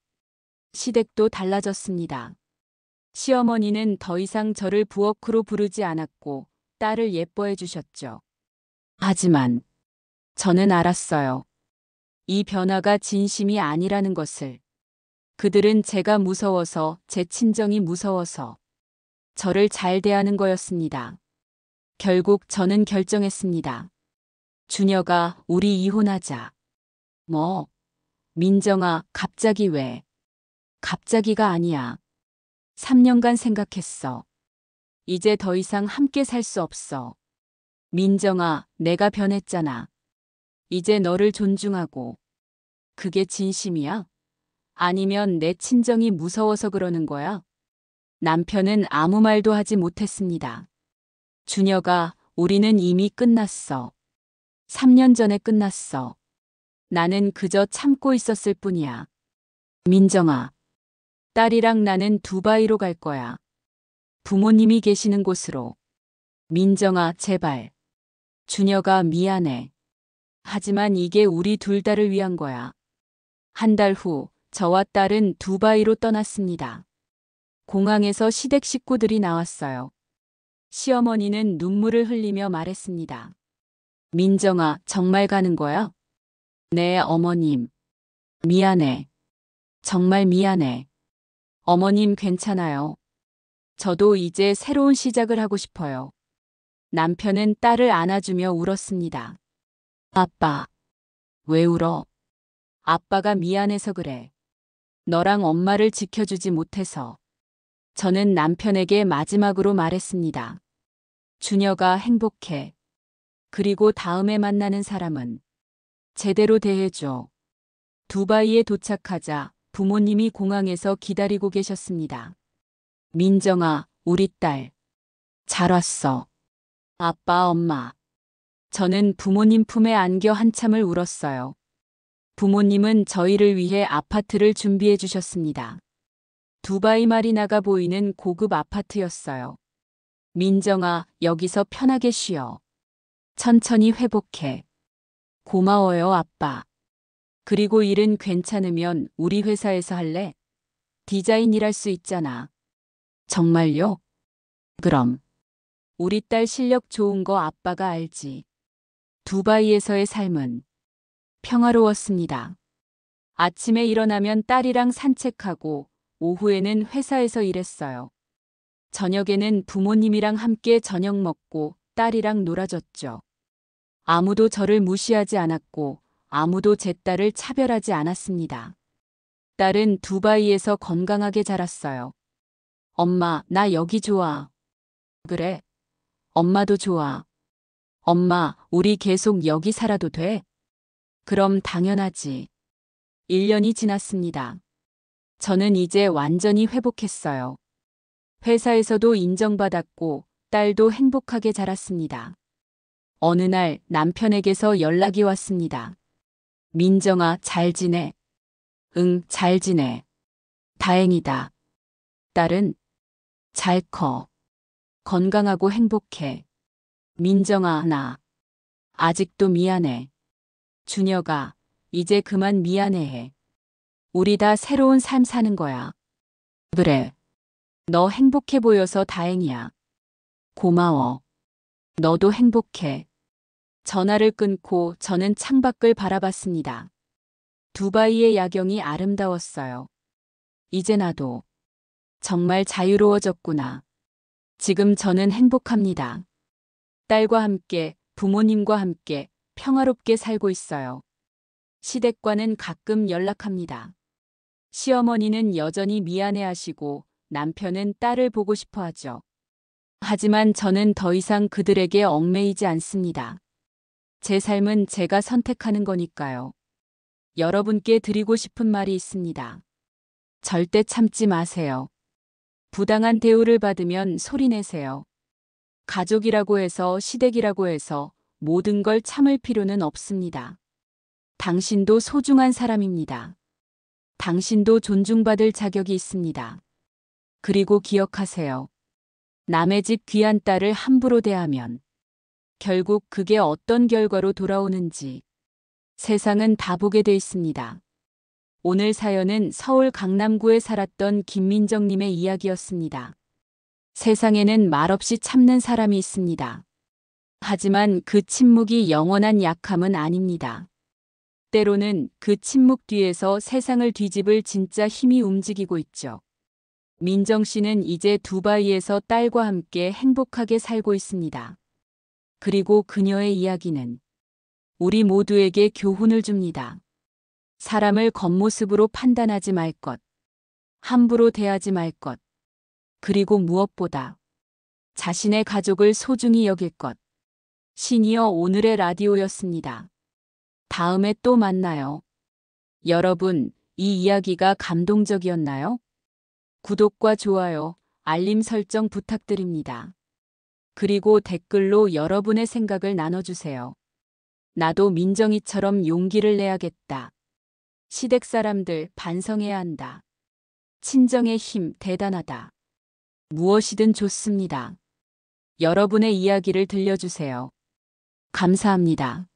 시댁도 달라졌습니다. 시어머니는 더 이상 저를 부엌으로 부르지 않았고 딸을 예뻐해 주셨죠. 하지만 저는 알았어요. 이 변화가 진심이 아니라는 것을. 그들은 제가 무서워서, 제 친정이 무서워서 저를 잘 대하는 거였습니다. 결국 저는 결정했습니다. 준혁아, 우리 이혼하자. 뭐? 민정아, 갑자기 왜? 갑자기가 아니야. 3년간 생각했어. 이제 더 이상 함께 살 수 없어. 민정아, 내가 변했잖아. 이제 너를 존중하고. 그게 진심이야? 아니면 내 친정이 무서워서 그러는 거야? 남편은 아무 말도 하지 못했습니다. 준혁아, 우리는 이미 끝났어. 3년 전에 끝났어. 나는 그저 참고 있었을 뿐이야. 민정아, 딸이랑 나는 두바이로 갈 거야. 부모님이 계시는 곳으로. 민정아, 제발. 준혁아, 미안해. 하지만 이게 우리 둘 다를 위한 거야. 한 달 후, 저와 딸은 두바이로 떠났습니다. 공항에서 시댁 식구들이 나왔어요. 시어머니는 눈물을 흘리며 말했습니다. 민정아, 정말 가는 거야? 네, 어머님. 미안해. 정말 미안해. 어머님 괜찮아요. 저도 이제 새로운 시작을 하고 싶어요. 남편은 딸을 안아주며 울었습니다. 아빠, 왜 울어? 아빠가 미안해서 그래. 너랑 엄마를 지켜주지 못해서. 저는 남편에게 마지막으로 말했습니다. 준혁아, 행복해. 그리고 다음에 만나는 사람은 제대로 대해줘. 두바이에 도착하자 부모님이 공항에서 기다리고 계셨습니다. 민정아, 우리 딸. 잘 왔어. 아빠, 엄마. 저는 부모님 품에 안겨 한참을 울었어요. 부모님은 저희를 위해 아파트를 준비해 주셨습니다. 두바이 마리나가 보이는 고급 아파트였어요. 민정아, 여기서 편하게 쉬어. 천천히 회복해. 고마워요, 아빠. 그리고 일은 괜찮으면 우리 회사에서 할래? 디자인 일할 수 있잖아. 정말요? 그럼. 우리 딸 실력 좋은 거 아빠가 알지. 두바이에서의 삶은 평화로웠습니다. 아침에 일어나면 딸이랑 산책하고 오후에는 회사에서 일했어요. 저녁에는 부모님이랑 함께 저녁 먹고 딸이랑 놀아줬죠. 아무도 저를 무시하지 않았고 아무도 제 딸을 차별하지 않았습니다. 딸은 두바이에서 건강하게 자랐어요. 엄마, 나 여기 좋아. 그래? 엄마도 좋아. 엄마, 우리 계속 여기 살아도 돼? 그럼 당연하지. 1년이 지났습니다. 저는 이제 완전히 회복했어요. 회사에서도 인정받았고 딸도 행복하게 자랐습니다. 어느 날 남편에게서 연락이 왔습니다. 민정아, 잘 지내? 응, 잘 지내. 다행이다. 딸은 잘 커. 건강하고 행복해. 민정아, 나 아직도 미안해. 준혁아, 이제 그만 미안해해. 우리 다 새로운 삶 사는 거야. 그래. 너 행복해 보여서 다행이야. 고마워. 너도 행복해. 전화를 끊고 저는 창밖을 바라봤습니다. 두바이의 야경이 아름다웠어요. 이제 나도 정말 자유로워졌구나. 지금 저는 행복합니다. 딸과 함께, 부모님과 함께 평화롭게 살고 있어요. 시댁과는 가끔 연락합니다. 시어머니는 여전히 미안해하시고 남편은 딸을 보고 싶어 하죠. 하지만 저는 더 이상 그들에게 얽매이지 않습니다. 제 삶은 제가 선택하는 거니까요. 여러분께 드리고 싶은 말이 있습니다. 절대 참지 마세요. 부당한 대우를 받으면 소리내세요. 가족이라고 해서, 시댁이라고 해서 모든 걸 참을 필요는 없습니다. 당신도 소중한 사람입니다. 당신도 존중받을 자격이 있습니다. 그리고 기억하세요. 남의 집 귀한 딸을 함부로 대하면 결국 그게 어떤 결과로 돌아오는지 세상은 다 보게 돼 있습니다. 오늘 사연은 서울 강남구에 살았던 김민정님의 이야기였습니다. 세상에는 말없이 참는 사람이 있습니다. 하지만 그 침묵이 영원한 약함은 아닙니다. 때로는 그 침묵 뒤에서 세상을 뒤집을 진짜 힘이 움직이고 있죠. 민정 씨는 이제 두바이에서 딸과 함께 행복하게 살고 있습니다. 그리고 그녀의 이야기는 우리 모두에게 교훈을 줍니다. 사람을 겉모습으로 판단하지 말 것, 함부로 대하지 말 것, 그리고 무엇보다 자신의 가족을 소중히 여길 것. 신이어 오늘의 라디오였습니다. 다음에 또 만나요. 여러분, 이 이야기가 감동적이었나요? 구독과 좋아요, 알림 설정 부탁드립니다. 그리고 댓글로 여러분의 생각을 나눠주세요. 나도 민정이처럼 용기를 내야겠다. 시댁 사람들 반성해야 한다. 친정의 힘 대단하다. 무엇이든 좋습니다. 여러분의 이야기를 들려주세요. 감사합니다.